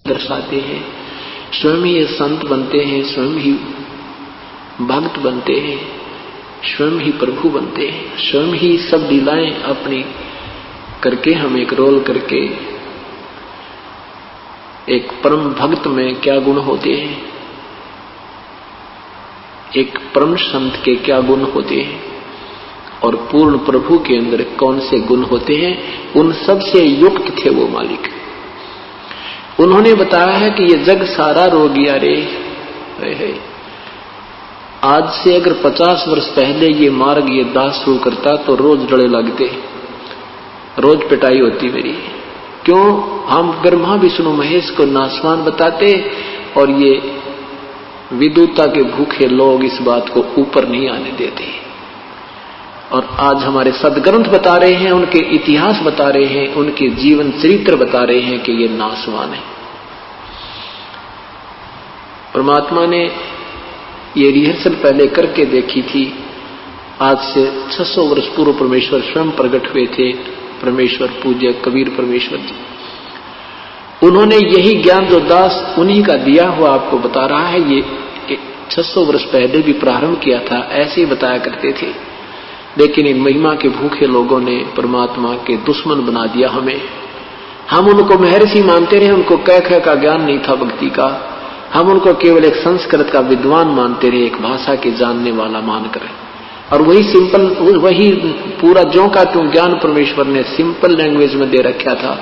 दर्शाते हैं, स्वयं ही ये संत बनते हैं, स्वयं ही भक्त बनते हैं, स्वयं ही प्रभु बनते हैं, स्वयं ही सब लीलाएं अपनी करके हम एक रोल करके एक परम भक्त में क्या गुण होते हैं, एक परम संत के क्या गुण होते हैं और पूर्ण प्रभु के अंदर कौन से गुण होते हैं, उन सब से युक्त थे वो मालिक। उन्होंने बताया है कि ये जग सारा रोगिया रे है। आज से अगर 50 वर्ष पहले ये मार्ग ये दास शुरू करता तो रोज डरे लगते, रोज पिटाई होती मेरी। क्यों? हम ब्रह्मा विष्णु महेश को नासवान बताते और ये विद्वता के भूखे लोग इस बात को ऊपर नहीं आने देते। और आज हमारे सदग्रंथ बता रहे हैं, उनके इतिहास बता रहे हैं, उनके जीवन चरित्र बता रहे हैं कि ये नासवान है। परमात्मा ने ये रिहर्सल पहले करके देखी थी। आज से 600 वर्ष पूर्व परमेश्वर स्वयं प्रकट हुए थे, परमेश्वर पूज्य कबीर परमेश्वर जी। उन्होंने यही ज्ञान जो दास उन्हीं का दिया हुआ आपको बता रहा है, ये 600 वर्ष पहले भी प्रारंभ किया था, ऐसे ही बताया करते थे। लेकिन इन महिमा के भूखे लोगों ने परमात्मा के दुश्मन बना दिया हमें। हम उनको महर्षि मानते रहे, उनको कह का ज्ञान नहीं था भक्ति का। हम उनको केवल एक संस्कृत का विद्वान मानते रहे, एक भाषा के जानने वाला मानकर। और वही सिंपल, वही पूरा ज्यों का त्यों ज्ञान परमेश्वर ने सिंपल लैंग्वेज में दे रखा था।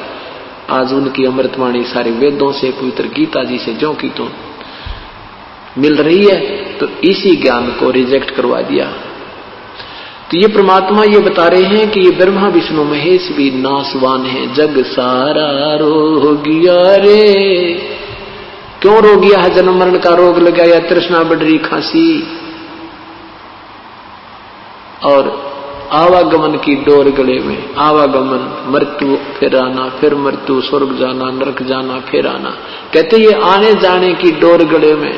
आज उनकी अमृतवाणी सारे वेदों से, पवित्र गीता जी से ज्यों की त्यों मिल रही है, तो इसी ज्ञान को रिजेक्ट करवा दिया। तो ये परमात्मा ये बता रहे हैं कि ये ब्रह्मा विष्णु महेश भी नासवान है। जग सारा रोगिया रे। क्यों रोगिया है? जन्म मरण का रोग लगा या तृष्णा बढ़ रही, खांसी और आवागमन की डोर गले में। आवागमन, मृत्यु फिर आना, फिर मृत्यु, स्वर्ग जाना, नरक जाना, फिर आना। कहते ये आने जाने की डोर गले में,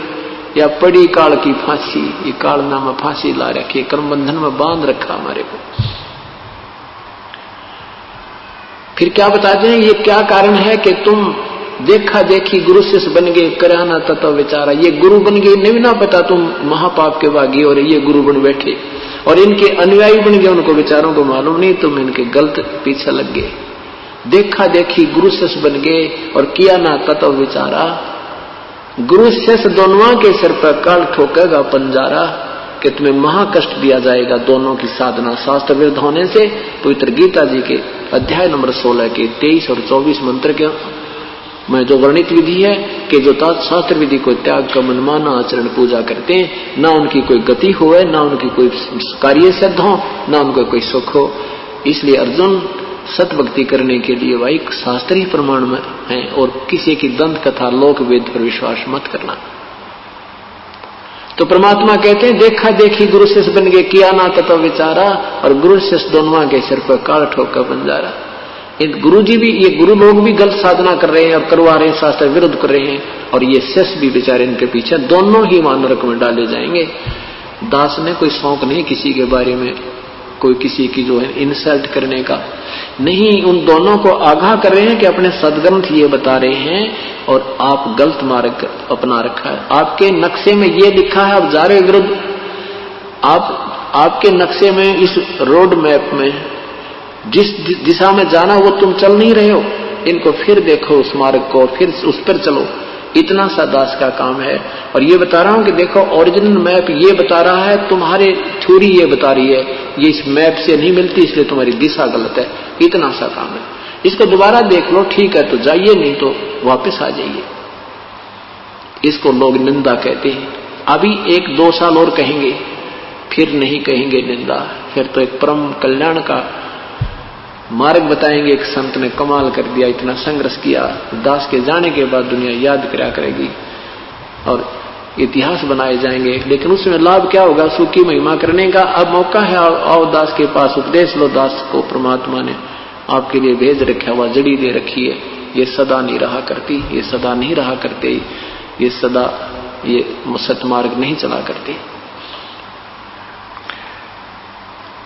या पड़ी काल की फांसी। ये काल नाम फांसी ला रखी, कर्म बंधन में बांध रखा हमारे को। फिर क्या बताते हैं, ये क्या कारण है कि तुम देखा देखी गुरु शिष्य बन गए, कराना तत्व विचारा। ये गुरु बन गए, नहीं ना पता तुम महापाप के भागी, और ये गुरु बन बैठे और इनके अनुयायी बन गए, उनको विचारों को मालूम नहीं, तुम इनके गलत पीछे लग गए। देखा देखी गुरु शिष्य बन गए और किया ना तत्व विचारा। गुरु शिष्य दोनों के सिर पर काल ठोकेगा पंजारा, कि तुम्हें महाकष्ट दिया जाएगा दोनों की साधना शास्त्र विरुद्ध होने से। पवित्र गीता जी के अध्याय नंबर 16 के 23 और 24 मंत्र के में जो वर्णित विधि है कि जो शास्त्र विधि को त्याग का मनमाना आचरण पूजा करते हैं, ना उनकी कोई गति हो, ना उनकी कोई कार्य सिद्ध हो, ना उनको कोई सुख हो। इसलिए अर्जुन सत भक्ति करने के लिए भाई शास्त्रीय प्रमाण में है, और किसी की दंत कथा लोक वेद पर विश्वास मत करना। तो परमात्मा कहते हैं देखा देखी गुरु शिष्य बन गए, किया ना तत्व विचारा, और गुरु शिष्य दोनों के सिर पर काल ठोका बंजारा। गुरु जी भी, ये गुरु लोग भी गलत साधना कर रहे हैं और करवा रहे हैं, शास्त्र विरुद्ध कर रहे हैं, और ये शिष्य भी बेचारे इनके पीछे, दोनों ही वहां नरक में डाले जाएंगे। दास ने कोई शौक नहीं किसी के बारे में, कोई किसी की जो है इंसल्ट करने का नहीं, उन दोनों को आगाह कर रहे हैं कि अपने सदग्रंथ ये बता रहे हैं और आप गलत मार्ग अपना रखा है। आपके नक्शे में ये लिखा है, आप जा रहे विरुद्ध। आपके नक्शे में, इस रोड मैप में जिस दिशा में जाना वो तुम चल नहीं रहे हो। इनको फिर देखो उस मार्ग को, फिर उस पर चलो। इतना सा दास का काम है। और ये बता रहा हूं कि देखो ओरिजिनल मैप ये बता रहा है, तुम्हारे थ्योरी ये बता रही है, ये इस मैप से नहीं मिलती, इसलिए तुम्हारी दिशा गलत है। इतना सा काम है। इसको दोबारा देख लो, ठीक है तो जाइए, नहीं तो वापस आ जाइए। इसको लोग निंदा कहते हैं। अभी 1-2 साल और कहेंगे, फिर नहीं कहेंगे निंदा। फिर तो एक परम कल्याण का मार्ग बताएंगे। एक संत ने कमाल कर दिया, इतना संघर्ष किया, दास के जाने के बाद दुनिया याद करा करेगी और इतिहास बनाए जाएंगे। लेकिन उसमें लाभ क्या होगा? सुख की महिमा करने का। अब मौका है, आओ दास के पास, उपदेश लो। दास को परमात्मा ने आपके लिए भेज रखा हुआ, जड़ी दे रखी है। ये सदा नहीं रहा करती, ये सदा नहीं रहा करते, ये सदा ये सतमार्ग नहीं चला करते।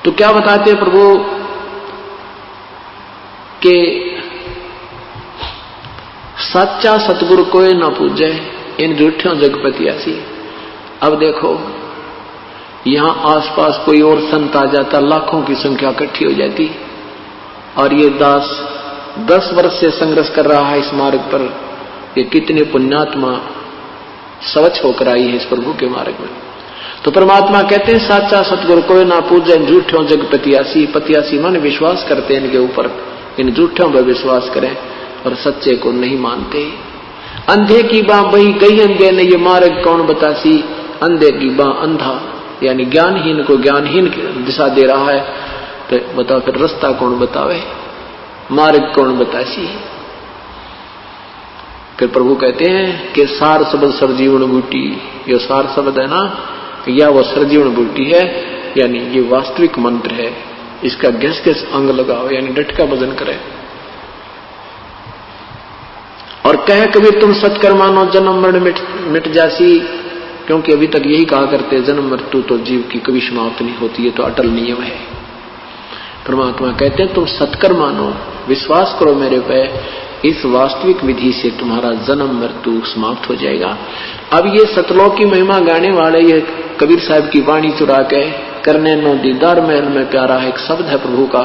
तो क्या बताते हैं प्रभु के सच्चा सतगुरु कोई ना पूजे, इन झूठों जगपतियासी। अब देखो यहां आसपास कोई और संत आ जाता, लाखों की संख्या इकट्ठी हो जाती, और ये दास 10 वर्ष से संघर्ष कर रहा है इस मार्ग पर। ये कितने पुण्यात्मा स्वच्छ होकर आई है इस प्रभु के मार्ग में। तो परमात्मा कहते हैं साचा सतगुरु कोई ना पूजे, झूठों जग पतियासी। पतियासी माने विश्वास करते हैं इनके ऊपर, इन झूठों पर विश्वास करें और सच्चे को नहीं मानते। अंधे की बाँ बही गई अंधे ने, ये मार्ग कौन बतासी। अंधे की बाँ अंधा यानी ज्ञानहीन को ज्ञानहीन दिशा दे रहा है, तो बताओ फिर रास्ता कौन बतावे, मार्ग कौन बतासी। फिर प्रभु कहते हैं कि सार शब्द सरजीवन बूटी, ये सार शब्द है ना, या वो सरजीवन बूटी है, यानी ये वास्तविक मंत्र है। इसका गैस गैस अंग लगाओ, यानी डट का भजन करें। और कह कबीर तुम सत्कर मानो, जन्म मरण मिट जासी। क्योंकि अभी तक यही कहा करते, जन्म मृत्यु तो जीव की कभी समाप्त नहीं होती, है तो अटल नियम है। परमात्मा कहते हैं तुम सत्कर मानो, विश्वास करो मेरे पे, इस वास्तविक विधि से तुम्हारा जन्म मृत्यु समाप्त हो जाएगा। अब ये सतलोक की महिमा गाने वाले ये कबीर साहब की वाणी चुरा के करने नो दीदार महल में प्यारा है, एक शब्द है प्रभु का,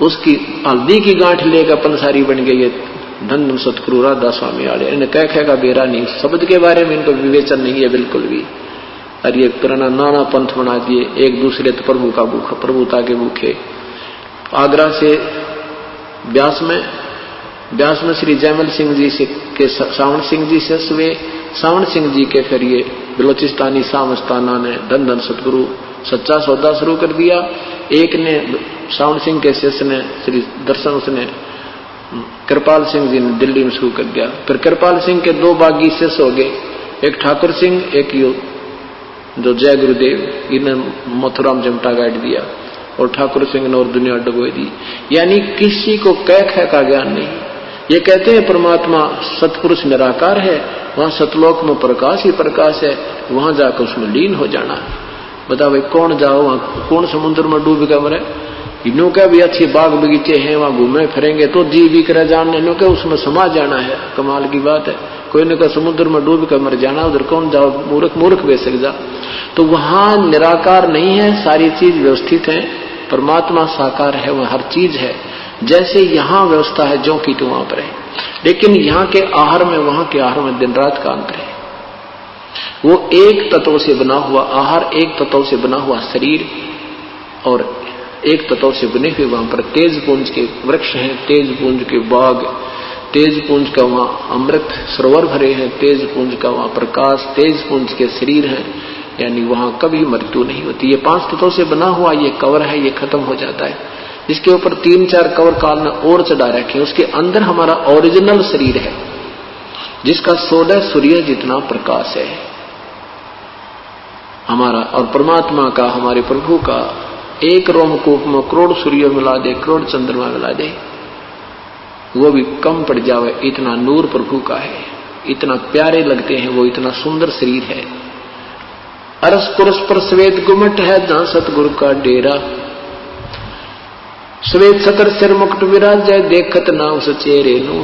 उसकी हल्दी की गांठ लेकर पंसारी बन गई है धन सतगुरु राधा स्वामी वाले। इन्हें कह का बेरा नहीं, शब्द के बारे में इनको विवेचन नहीं है बिल्कुल भी। और ये पुराना नाना पंथ बना दिए, एक दूसरे तो प्रभु का भूखा, प्रभुता के भूखे। आगरा से ब्यास में श्री जयमल सिंह जी से के सावण सिंह जी से हुए, सावण सिंह जी के फिर ये बलोचिस्तानी सामस्ताना ने धन धन सतगुरु सच्चा सौदा शुरू कर दिया। एक ने सावण सिंह के शिष्य ने श्री दर्शन, उसने कृपाल सिंह जी ने दिल्ली में शुरू कर दिया। फिर कृपाल सिंह के 2 बागी शिष्य हो गए, एक ठाकुर सिंह, एक यो जो जय गुरुदेव, इन्हें मथुरा में जमटा गाड़ दिया, और ठाकुर सिंह ने और दुनिया डुबो दी। यानी किसी को कह का ज्ञान नहीं। ये कहते हैं परमात्मा सतपुरुष निराकार है, वहां सतलोक में प्रकाश ही प्रकाश है, वहां जाकर उसमें लीन हो जाना। बताओ भाई कौन जाओ वहां, कौन समुद्र में डूब कर मरे। इन्हों का भी अच्छे बाग बगीचे हैं, वहां घूमे फिरेंगे तो जी भी कर जानने, इन्हों के उसमें समा जाना है, कमाल की बात है। कोई ने कहा समुद्र में डूब कर मर जाना, उधर कौन जाओ, मूर्ख बेसक जा। तो वहां निराकार नहीं है, सारी चीज व्यवस्थित है, परमात्मा साकार है, वह हर चीज है। जैसे यहां व्यवस्था है जो की तो वहां पर है, लेकिन यहां के आहार में वहां के आहार में दिन रात का अंतर है। वो एक तत्व से बना हुआ आहार, एक तत्व से बना हुआ शरीर, और एक तत्व से बने हुए वहां पर तेज पुंज के वृक्ष हैं, तेज पुंज के बाग, तेज पुंज का वहां अमृत सरोवर भरे हैं, तेज पुंज का वहां प्रकाश, तेज पुंज के शरीर हैं, यानी वहां कभी मृत्यु नहीं होती। ये 5 तत्वों से बना हुआ ये कवर है, ये खत्म हो जाता है। इसके ऊपर 3-4 कवर काल ने और चढ़ा रखे, उसके अंदर हमारा ओरिजिनल शरीर है, जिसका 16 सूर्य जितना प्रकाश है हमारा। और परमात्मा का, हमारे प्रभु का एक रोमकूप में करोड़ सूर्य मिला दे, करोड़ चंद्रमा मिला दे, वो भी कम पड़ जावे, इतना नूर प्रभु का है, इतना प्यारे लगते हैं वो, इतना सुंदर शरीर है। अरस कुरस पर श्वेत गुमट है, जहां सतगुरु का डेरा, श्वेत सतर सिर मुकुट विराज जाए, देखत ना उस चेहरे नु।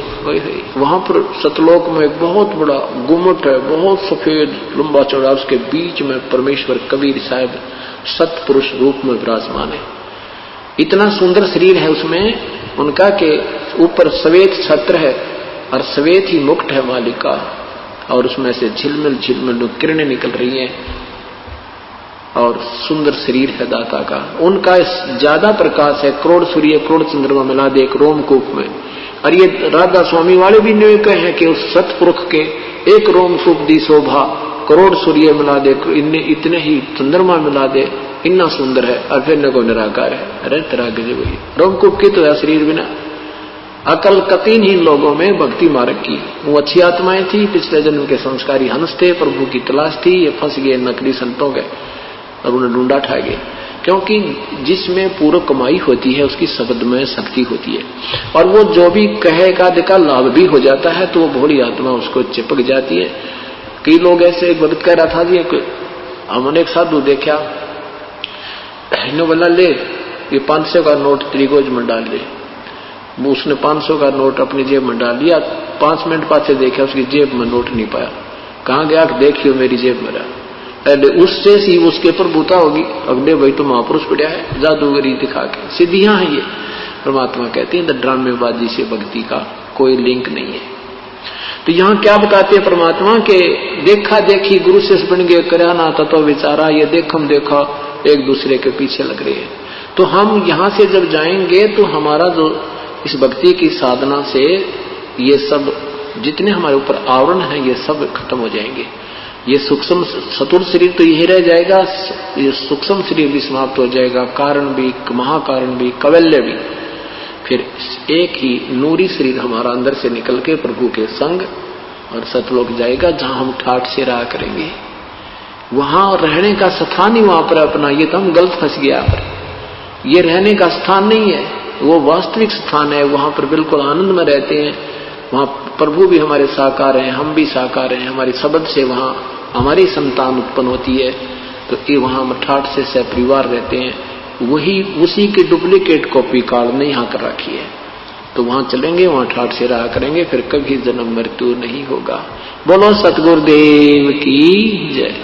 वहां पर सतलोक में एक बहुत बड़ा गुमट है, बहुत सफेद लंबा चौड़ा, उसके बीच में परमेश्वर कबीर साहब सतपुरुष रूप में विराजमान है। इतना सुंदर शरीर है उसमें उनका के ऊपर श्वेत छत्र है और श्वेत ही मुकुट है मालिक का, और उसमें से झिलमिल झिलमिल किरणें निकल रही हैं, और सुंदर शरीर है दाता का। उनका ज्यादा प्रकाश है, करोड़ सूर्य करोड़ चंद्रमा मिला दे एक रोमकूप में। और ये राधा स्वामी वाले भी ने कहे हैं कि उस सतपुरुष के एक रोमकूप दी शोभा, करोड़ सूर्य मिला दे, इतने ही चंद्रमा मिला दे, इतना सुंदर है। और फिर न को निराकार है, अरे तरह के वही रोमकूप की तो है शरीर बिना। अकल कतीन ही लोगों में भक्ति मार्ग की, वो अच्छी आत्माएं थी, पिछले जन्म के संस्कारी हंस थे, प्रभु की तलाश थी, ये फंस गए नकली संतों के और उन्हें ढूंढा ठा गए। क्योंकि जिसमें पूर्ण कमाई होती है उसकी शब्द में शक्ति होती है, और वो जो भी कहेगा देखा लाभ भी हो जाता है, तो वो भोली आत्मा उसको चिपक जाती है। कई लोग ऐसे, एक भक्त कह रहा था जी, हमने एक साधु देखा, बोला ले ये 500 का नोट त्रिगोज में डाल ले, उसने 500 का नोट अपनी जेब में डाल लिया। 5 मिनट पाछे देखा, उसकी जेब में नोट नहीं पाया। कहां गया? देखियो मेरी जेब में रहा। अरे उससे सी उसके पर बूता होगी, अगले भाई तो महापुरुष पड़ा है, जादूगरी दिखा के सिद्धियां हैं ये। परमात्मा कहते हैं ड्रामेबाजी से भक्ति का कोई लिंक नहीं है। तो यहां क्या बताते हैं परमात्मा के देखा देखी गुरु शिष्य बन गए, करा ना तत्व विचारा, ये देखम देखा एक दूसरे के पीछे लग रहे हैं। तो हम यहां से जब जाएंगे तो हमारा जो इस भक्ति की साधना से ये सब जितने हमारे ऊपर आवरण है ये सब खत्म हो जाएंगे। ये सूक्ष्म सतुर शरीर तो यही रह जाएगा, ये सूक्ष्म शरीर भी समाप्त हो जाएगा, कारण भी, महाकारण भी, कवल्य भी। फिर एक ही नूरी शरीर हमारा अंदर से निकल के प्रभु के संग और सतलोक जाएगा, जहां हम ठाठ से रहा करेंगे। वहां रहने का स्थान ही वहां पर अपना, ये तो हम गलत फंस गया पर ये रहने का स्थान नहीं है, वो वास्तविक स्थान है। वहां पर बिल्कुल आनंद में रहते हैं। वहां प्रभु भी हमारे साकार हैं, हम भी साकार हैं। हमारी शब्द से वहां हमारी संतान उत्पन्न होती है। तो ये वहां हम ठाठ से सपरिवार रहते हैं। वही उसी की डुप्लीकेट कॉपी कार्ड ने यहाँ कर रखी है। तो वहां चलेंगे, वहां ठाठ से रहा करेंगे, फिर कभी जन्म मृत्यु नहीं होगा। बोलो सतगुरुदेव की जय।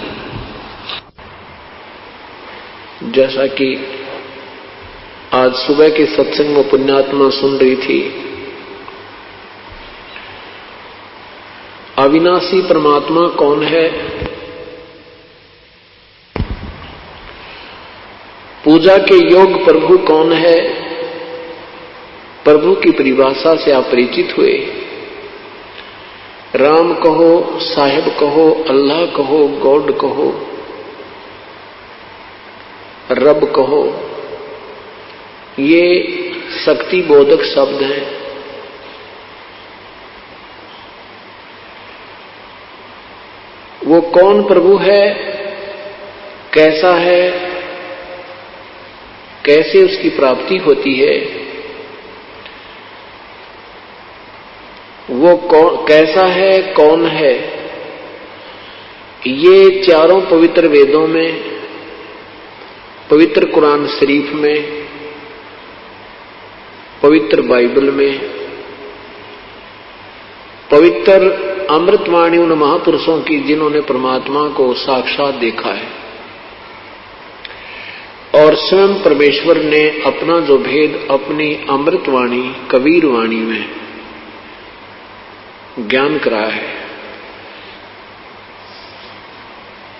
जैसा कि आज सुबह के सत्संग में पुण्यात्मा सुन रही थी, अविनाशी परमात्मा कौन है? पूजा के योग प्रभु कौन है? प्रभु की परिभाषा से आप परिचित हुए। राम कहो, साहिब कहो, अल्लाह कहो, गॉड कहो, रब कहो, ये शक्ति बोधक शब्द हैं। वो कौन प्रभु है, कैसा है, कैसे उसकी प्राप्ति होती है, वो कैसा है, कौन है, ये चारों पवित्र वेदों में, पवित्र कुरान शरीफ में, पवित्र बाइबल में, पवित्र अमृतवाणी उन महापुरुषों की जिन्होंने परमात्मा को साक्षात देखा है, और स्वयं परमेश्वर ने अपना जो भेद अपनी अमृतवाणी कबीर वाणी में ज्ञान कराया है,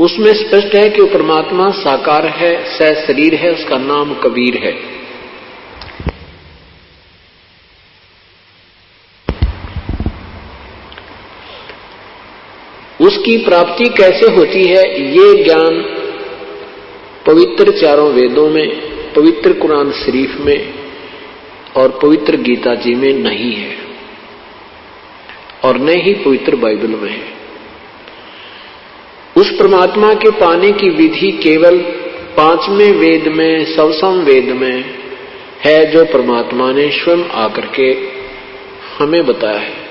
उसमें स्पष्ट है कि वो परमात्मा साकार है, सशरीर है, उसका नाम कबीर है। उसकी प्राप्ति कैसे होती है, ये ज्ञान पवित्र चारों वेदों में, पवित्र कुरान शरीफ में और पवित्र गीता जी में नहीं है, और न ही पवित्र बाइबल में है। उस परमात्मा के पाने की विधि केवल 5वें वेद में, सवसम वेद में है, जो परमात्मा ने स्वयं आकर के हमें बताया है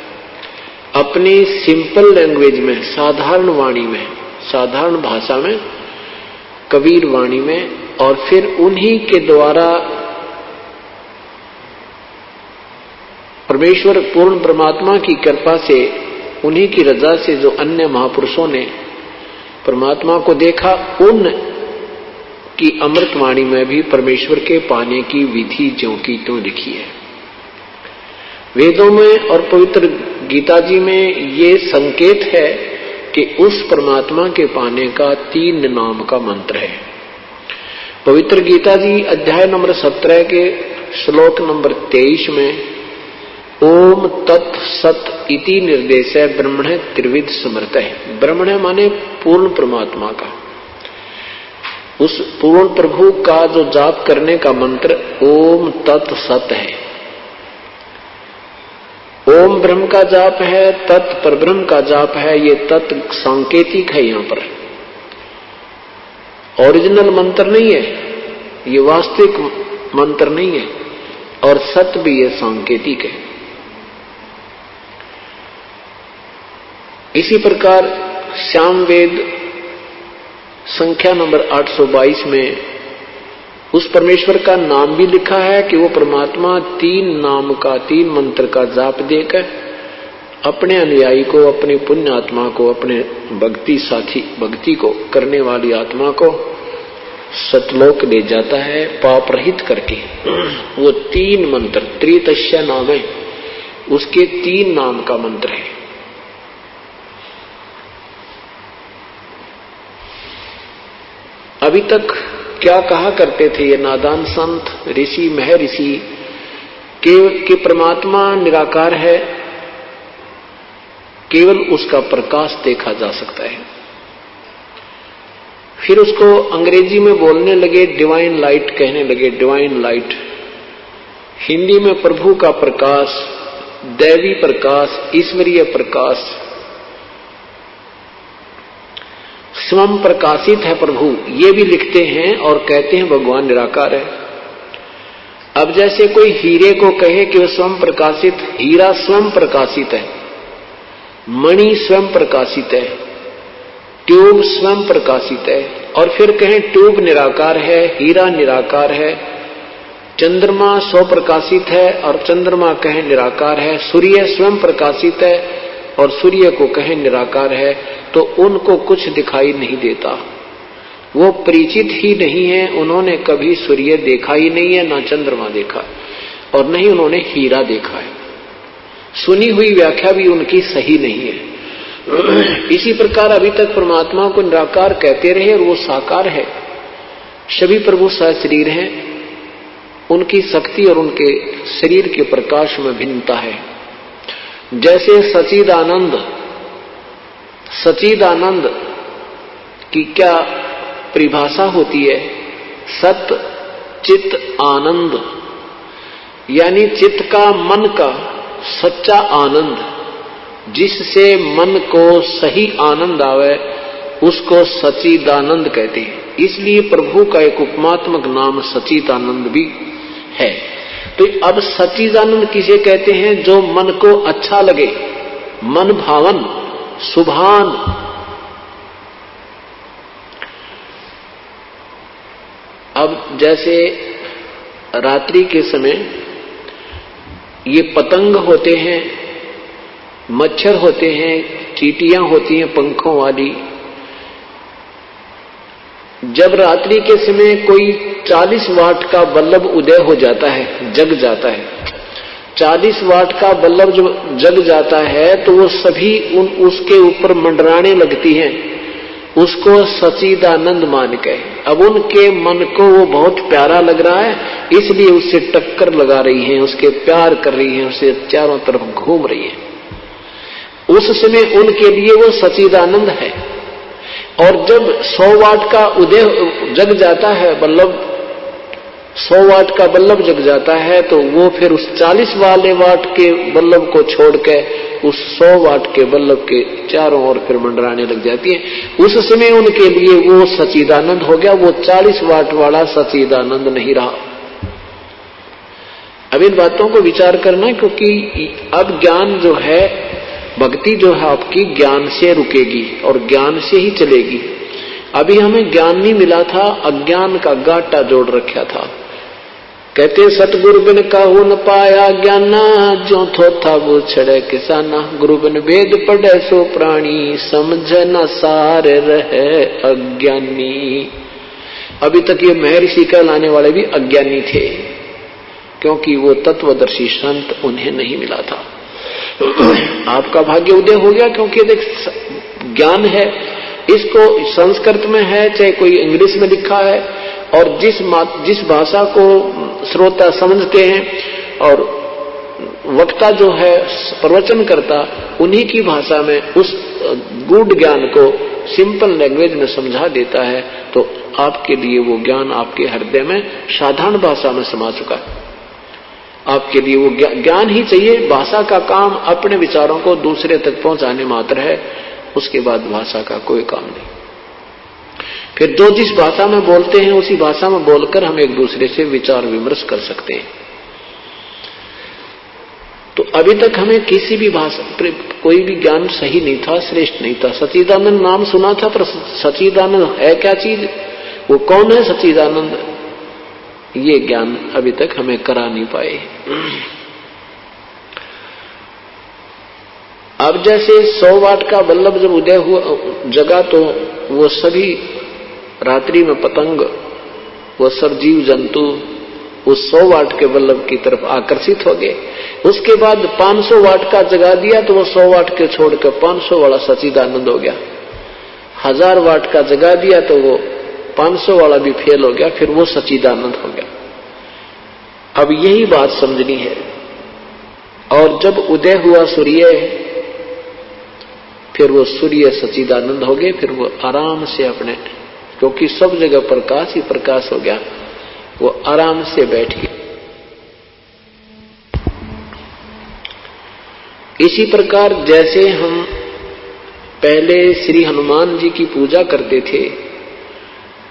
अपनी सिंपल लैंग्वेज में, साधारण वाणी में, साधारण भाषा में, कबीर वाणी में, और फिर उन्हीं के द्वारा परमेश्वर पूर्ण परमात्मा की कृपा से, उन्हीं की रजा से जो अन्य महापुरुषों ने परमात्मा को देखा, उन की अमृतवाणी में भी परमेश्वर के पाने की विधि ज्यों की त्यों लिखी है। वेदों में और पवित्र गीता जी में ये संकेत है कि उस परमात्मा के पाने का 3 नाम का मंत्र है। पवित्र गीता जी अध्याय नंबर 17 के श्लोक नंबर 23 में ओम तत् सत इति निर्देश है ब्रह्मण त्रिविध समर्थ है। ब्रह्मण माने पूर्ण परमात्मा का, उस पूर्ण प्रभु का जो जाप करने का मंत्र ओम तत् सत है। ओम ब्रह्म का जाप है, तत् परब्रह्म का जाप है। ये तत् सांकेतिक है, यहां पर ओरिजिनल मंत्र नहीं है, ये वास्तविक मंत्र नहीं है, और सत भी ये सांकेतिक है। इसी प्रकार श्याम वेद संख्या नंबर 822 में उस परमेश्वर का नाम भी लिखा है कि वो परमात्मा 3 नाम का 3 मंत्र का जाप देकर अपने अनुयायी को, अपनी पुण्य आत्मा को, अपने भक्ति साथी, भक्ति को करने वाली आत्मा को सतलोक ले जाता है पाप रहित करके। वो 3 मंत्र, त्रितस्य नाम है, उसके 3 नाम का मंत्र है। अभी तक क्या कहा करते थे ये नादान संत, ऋषि, महर्षि कि परमात्मा निराकार है, केवल उसका प्रकाश देखा जा सकता है। फिर उसको अंग्रेजी में बोलने लगे, डिवाइन लाइट कहने लगे, डिवाइन लाइट। हिंदी में प्रभु का प्रकाश, दैवी प्रकाश, ईश्वरीय प्रकाश, स्वयं प्रकाशित है प्रभु, ये भी लिखते हैं और कहते हैं भगवान निराकार है। अब जैसे कोई हीरे को कहे कि वह स्वयं प्रकाशित, हीरा स्वयं प्रकाशित है, मणि स्वयं प्रकाशित है, ट्यूब स्वयं प्रकाशित है, और फिर कहें ट्यूब निराकार है, हीरा निराकार है, चंद्रमा स्वप्रकाशित है और चंद्रमा कहें निराकार है, सूर्य स्वयं प्रकाशित है और सूर्य को कहें निराकार है, तो उनको कुछ दिखाई नहीं देता। वो परिचित ही नहीं है, उन्होंने कभी सूर्य देखा ही नहीं है, ना चंद्रमा देखा और नहीं उन्होंने हीरा देखा है। सुनी हुई व्याख्या भी उनकी सही नहीं है। इसी प्रकार अभी तक परमात्मा को निराकार कहते रहे और वो साकार है। सभी प्रभु सहशरीर हैं, उनकी शक्ति और उनके शरीर के प्रकाश में भिन्नता है। जैसे सच्चिदानंद, सच्चिदानंद की क्या परिभाषा होती है? सत चित आनंद, यानी चित्त का, मन का सच्चा आनंद, जिससे मन को सही आनंद आवे उसको सच्चिदानंद कहते हैं। इसलिए प्रभु का एक उपमात्मक नाम सच्चिदानंद भी है। तो अब सच्चिदानंद किसे कहते हैं? जो मन को अच्छा लगे, मन भावन, सुभान। अब जैसे रात्रि के समय ये पतंग होते हैं, मच्छर होते हैं, चींटियां होती हैं पंखों वाली। जब रात्रि के समय कोई 40 वाट का बल्ब उदय हो जाता है, जग जाता है, 40 वाट का बल्ब जब जग जाता है तो वो सभी उसके ऊपर मंडराने लगती हैं, उसको सच्चिदानंद मान के। अब उनके मन को वो बहुत प्यारा लग रहा है, इसलिए उससे टक्कर लगा रही हैं, उसके प्यार कर रही हैं, उसे चारों तरफ घूम रही है। उस समय उनके लिए वो सच्चिदानंद है। और जब 100 वाट का उदय जग जाता है बल्ब, 100 वाट का बल्ब जग जाता है, तो वो फिर उस 40 वाले वाट के बल्ब को छोड़ के उस 100 वाट के बल्ब के चारों ओर फिर मंडराने लग जाती है। उस समय उनके लिए वो सच्चिदानंद हो गया, वो 40 वाट वाला सच्चिदानंद नहीं रहा। अब इन बातों को विचार करना, क्योंकि अब ज्ञान जो है, भक्ति जो है आपकी ज्ञान से रुकेगी और ज्ञान से ही चलेगी। अभी हमें ज्ञान नहीं मिला था, अज्ञान का गाटा जोड़ रखा था। कहते सतगुरु बिन काहू न पाया ज्ञाना, जो थो था वो छड़े किसाना। गुरु बिन वेद पढ़े सो प्राणी, समझ न सार रहे अज्ञानी। अभी तक ये महर्षि कहलाने वाले भी अज्ञानी थे, क्योंकि वो तत्वदर्शी संत उन्हें नहीं मिला था। आपका भाग्य उदय हो गया, क्योंकि देख ज्ञान है, इसको संस्कृत में है चाहे कोई इंग्लिश में लिखा है, और जिस भाषा को श्रोता समझते हैं और वक्ता जो है प्रवचन करता, उन्हीं की भाषा में उस गूढ़ ज्ञान को सिंपल लैंग्वेज में समझा देता है, तो आपके लिए वो ज्ञान आपके हृदय में साधारण भाषा में समा चुका है। आपके लिए वो ज्ञान ही चाहिए। भाषा का काम अपने विचारों को दूसरे तक पहुंचाने मात्र है, उसके बाद भाषा का कोई काम नहीं। फिर जो जिस भाषा में बोलते हैं उसी भाषा में बोलकर हम एक दूसरे से विचार विमर्श कर सकते हैं। तो अभी तक हमें किसी भी भाषा कोई भी ज्ञान सही नहीं था, श्रेष्ठ नहीं था। सच्चिदानंद नाम सुना था, पर सच्चिदानंद है क्या चीज? वो कौन है सच्चिदानंद? ये ज्ञान अभी तक हमें करा नहीं पाए। अब जैसे 100 वाट का बल्लभ जब उदय हुआ जगा तो वो सभी रात्रि में पतंग, वो सब जीव जंतु उस 100 वाट के बल्लभ की तरफ आकर्षित हो गए। उसके बाद 500 वाट का जगा दिया तो वो 100 वाट के छोड़कर 500 वाला सच्चिदानंद हो गया। 1000 वाट का जगा दिया तो वो 500 वाला भी फेल हो गया, फिर वो सच्चिदानंद हो गया। अब यही बात समझनी है। और जब उदय हुआ सूर्य, फिर वो सूर्य सच्चिदानंद हो गए, फिर वो आराम से अपने, क्योंकि सब जगह प्रकाश ही प्रकाश हो गया, वो आराम से बैठ गए। इसी प्रकार जैसे हम पहले श्री हनुमान जी की पूजा करते थे,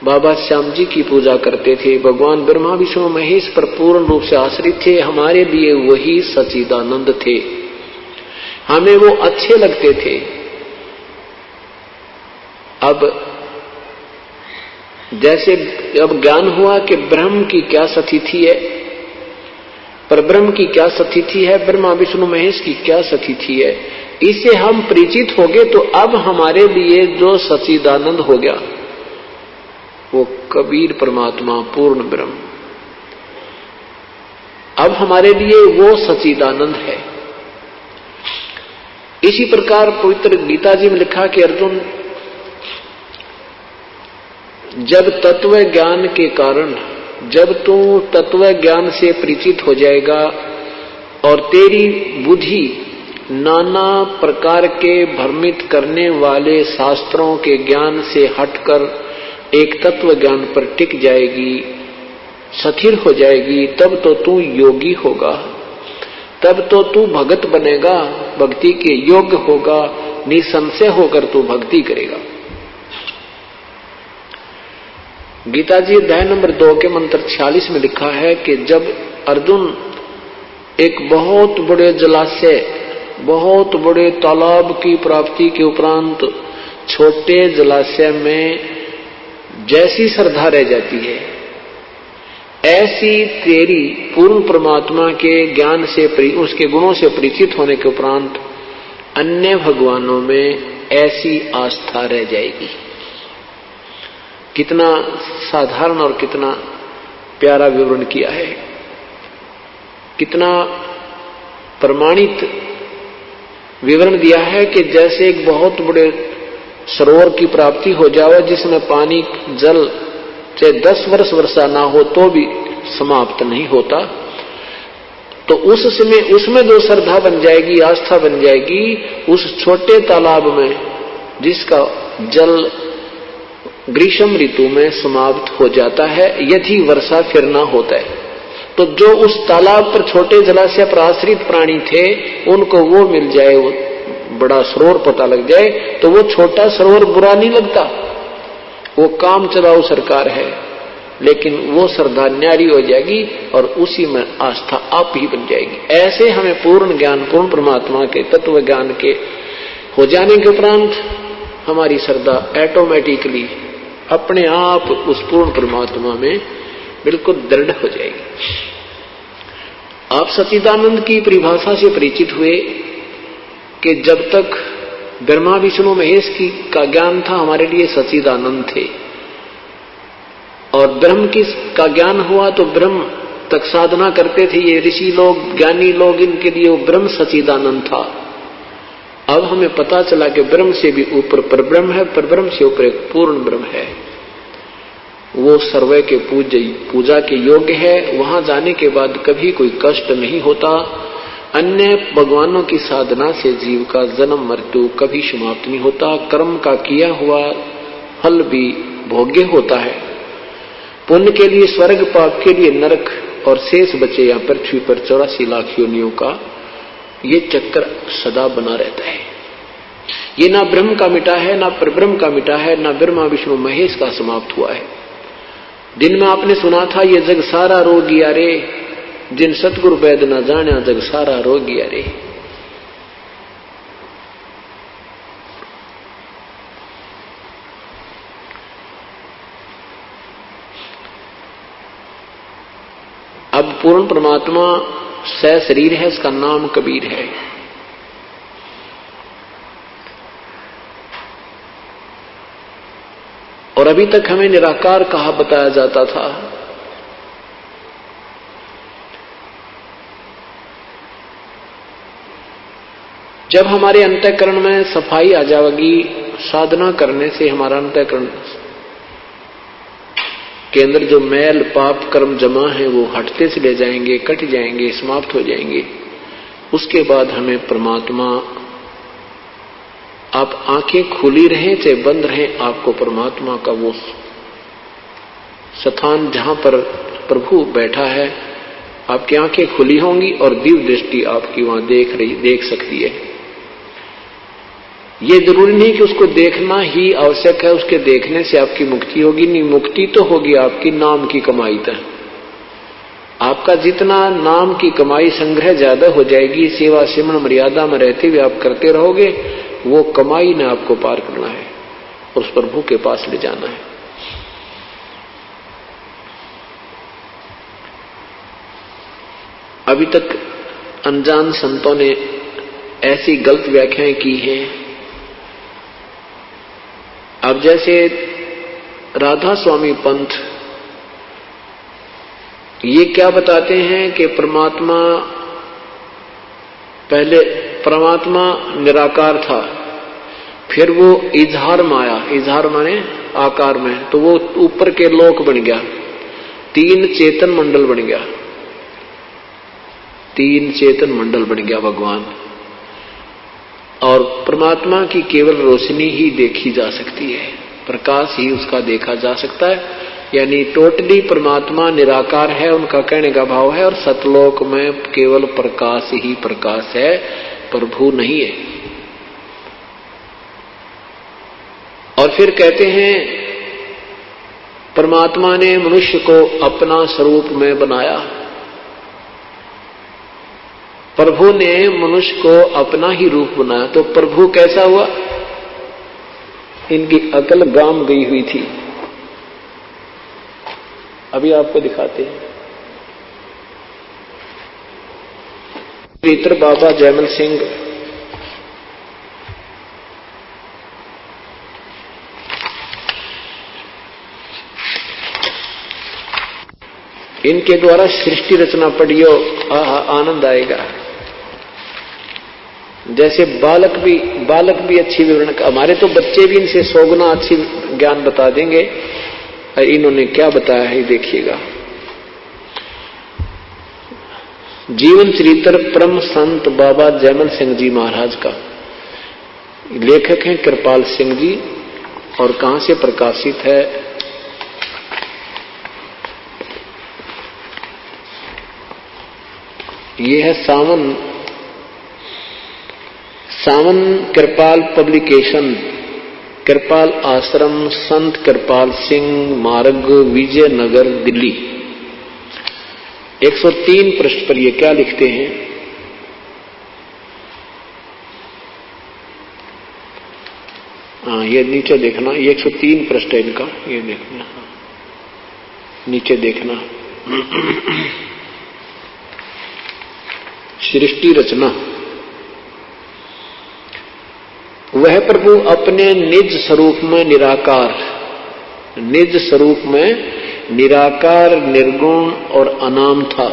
बाबा श्याम जी की पूजा करते थे, भगवान ब्रह्मा विष्णु महेश पर पूर्ण रूप से आश्रित थे, हमारे लिए वही सच्चिदानंद थे, हमें वो अच्छे लगते थे। अब जैसे अब ज्ञान हुआ कि ब्रह्म की क्या स्थिति है, पर ब्रह्म की क्या स्थिति है, ब्रह्मा विष्णु महेश की क्या स्थिति है, इससे हम परिचित हो गए। तो अब हमारे लिए जो सच्चिदानंद हो गया वो कबीर परमात्मा पूर्ण ब्रह्म, अब हमारे लिए वो सच्चिदानंद है। इसी प्रकार पवित्र गीता जी में लिखा कि अर्जुन, जब तत्व ज्ञान के कारण, जब तू तत्व ज्ञान से परिचित हो जाएगा और तेरी बुद्धि नाना प्रकार के भ्रमित करने वाले शास्त्रों के ज्ञान से हटकर एक तत्व ज्ञान पर टिक जाएगी, स्थिर हो जाएगी, तब तो तू योगी होगा, तब तो तू भगत बनेगा, भक्ति के योग्य होगा, निसंशय होकर तू भक्ति करेगा। गीता जी अध्याय नंबर 2 के मंत्र 46 में लिखा है कि जब अर्जुन एक बहुत बड़े जलाशय, बहुत बड़े तालाब की प्राप्ति के उपरांत छोटे जलाशय में जैसी श्रद्धा रह जाती है, ऐसी तेरी पूर्ण परमात्मा के ज्ञान से, उसके गुणों से परिचित होने के उपरांत अन्य भगवानों में ऐसी आस्था रह जाएगी। कितना साधारण और कितना प्यारा विवरण किया है, कितना प्रमाणित विवरण दिया है कि जैसे एक बहुत बड़े सरोवर की प्राप्ति हो जाए जिसमें पानी जल चाहे 10 वर्ष वर्षा ना हो तो भी समाप्त नहीं होता, तो उस समय उसमें जो श्रद्धा बन जाएगी, आस्था बन जाएगी, उस छोटे तालाब में जिसका जल ग्रीष्म ऋतु में समाप्त हो जाता है यदि वर्षा फिर ना होता है, तो जो उस तालाब पर छोटे जलाशय पर आश्रित प्राणी थे उनको वो मिल जाए, वो बड़ा सरोवर पता लग जाए, तो वो छोटा सरोवर बुरा नहीं लगता, वो काम चलाओ सरकार है, लेकिन वो श्रद्धा न्यारी हो जाएगी और उसी में आस्था आप ही बन जाएगी। ऐसे हमें पूर्ण ज्ञान, पूर्ण परमात्मा के तत्व ज्ञान के हो जाने के उपरांत हमारी श्रद्धा ऑटोमेटिकली अपने आप उस पूर्ण परमात्मा में बिल्कुल दृढ़ हो जाएगी। आप सच्चिदानंद की परिभाषा से परिचित हुए कि जब तक ब्रह्मा विष्णु महेश की का ज्ञान था हमारे लिए सच्चिदानंद थे, और ब्रह्म की का ज्ञान हुआ तो ब्रह्म तक साधना करते थे ये ऋषि लोग, ज्ञानी लोग, इनके लिए वो ब्रह्म सच्चिदानंद था। अब हमें पता चला कि ब्रह्म से भी ऊपर परब्रह्म है, परब्रह्म से ऊपर एक पूर्ण ब्रह्म है, वो सर्व के पूजा के योग्य है। वहां जाने के बाद कभी कोई कष्ट नहीं होता। अन्य भगवानों की साधना से जीव का जन्म मृत्यु कभी समाप्त नहीं होता। कर्म का किया हुआ फल भी भोग्य होता है। पुण्य के लिए स्वर्ग, पाप के लिए नरक, और शेष बचे या पृथ्वी पर 84 लाख योनियों का ये चक्कर सदा बना रहता है। ये ना ब्रह्म का मिटा है, ना परब्रह्म का मिटा है, ना ब्रह्मा विष्णु महेश का समाप्त हुआ है। दिन में आपने सुना था ये जग सारा रोगिया रे, जिन सतगुरु वैद न जाना जग सारा रोगिया रे। अब पूर्ण परमात्मा सशरीर है, उसका नाम कबीर है। और अभी तक हमें निराकार कहा बताया जाता था। जब हमारे अंतःकरण में सफाई आ जाएगी, साधना करने से हमारा अंतःकरण के अंदर जो मैल पाप कर्म जमा है वो हटते चले जाएंगे, कट जाएंगे, समाप्त हो जाएंगे। उसके बाद हमें परमात्मा, आप आंखें खुली रहें चाहे बंद रहें, आपको परमात्मा का वो स्थान जहां पर प्रभु बैठा है, आपकी आंखें खुली होंगी और दिव्य दृष्टि आपकी वहां देख सकती है। ये जरूरी नहीं कि उसको देखना ही आवश्यक है, उसके देखने से आपकी मुक्ति होगी, नहीं, मुक्ति तो होगी आपकी नाम की कमाई तक। आपका जितना नाम की कमाई संग्रह ज्यादा हो जाएगी, सेवा सिमरन मर्यादा में रहते हुए आप करते रहोगे, वो कमाई ने आपको पार करना है, उस प्रभु के पास ले जाना है। अभी तक अनजान संतों ने ऐसी गलत व्याख्याएं की हैं। अब जैसे राधा स्वामी पंथ ये क्या बताते हैं कि परमात्मा पहले परमात्मा निराकार था, फिर वो इजहार में आया, इजहार माने आकार में, तो वो ऊपर के लोक बन गया, 3 चेतन मंडल बन गया, 3 चेतन मंडल बन गया भगवान। और परमात्मा की केवल रोशनी ही देखी जा सकती है, प्रकाश ही उसका देखा जा सकता है। यानी टोटली परमात्मा निराकार है, उनका कहने का भाव है, और सतलोक में केवल प्रकाश ही प्रकाश है, प्रभु नहीं है। और फिर कहते हैं परमात्मा ने मनुष्य को अपना स्वरूप में बनाया, प्रभु ने मनुष्य को अपना ही रूप बनाया। तो प्रभु कैसा हुआ? इनकी अकल गाम गई हुई थी। अभी आपको दिखाते हैं। पवित्र बाबा जयमल सिंह इनके द्वारा सृष्टि रचना पढ़ियो, आनंद आएगा। जैसे बालक भी अच्छी विवरण, हमारे तो बच्चे भी इनसे 100 गुना अच्छी ज्ञान बता देंगे। और इन्होंने क्या बताया है देखिएगा। जीवन चरित्र परम संत बाबा जयमल सिंह जी महाराज का, लेखक हैं कृपाल सिंह जी, और कहां से प्रकाशित है? ये है सावन कृपाल पब्लिकेशन, कृपाल आश्रम, संत कृपाल सिंह मार्ग, विजयनगर, दिल्ली। 103 पृष्ठ पर ये क्या लिखते हैं? ये नीचे देखना, ये 103 पृष्ठ है इनका, ये देखना, नीचे देखना। सृष्टि रचना, वह प्रभु अपने निज स्वरूप में निराकार, निज स्वरूप में निराकार, निर्गुण और अनाम था।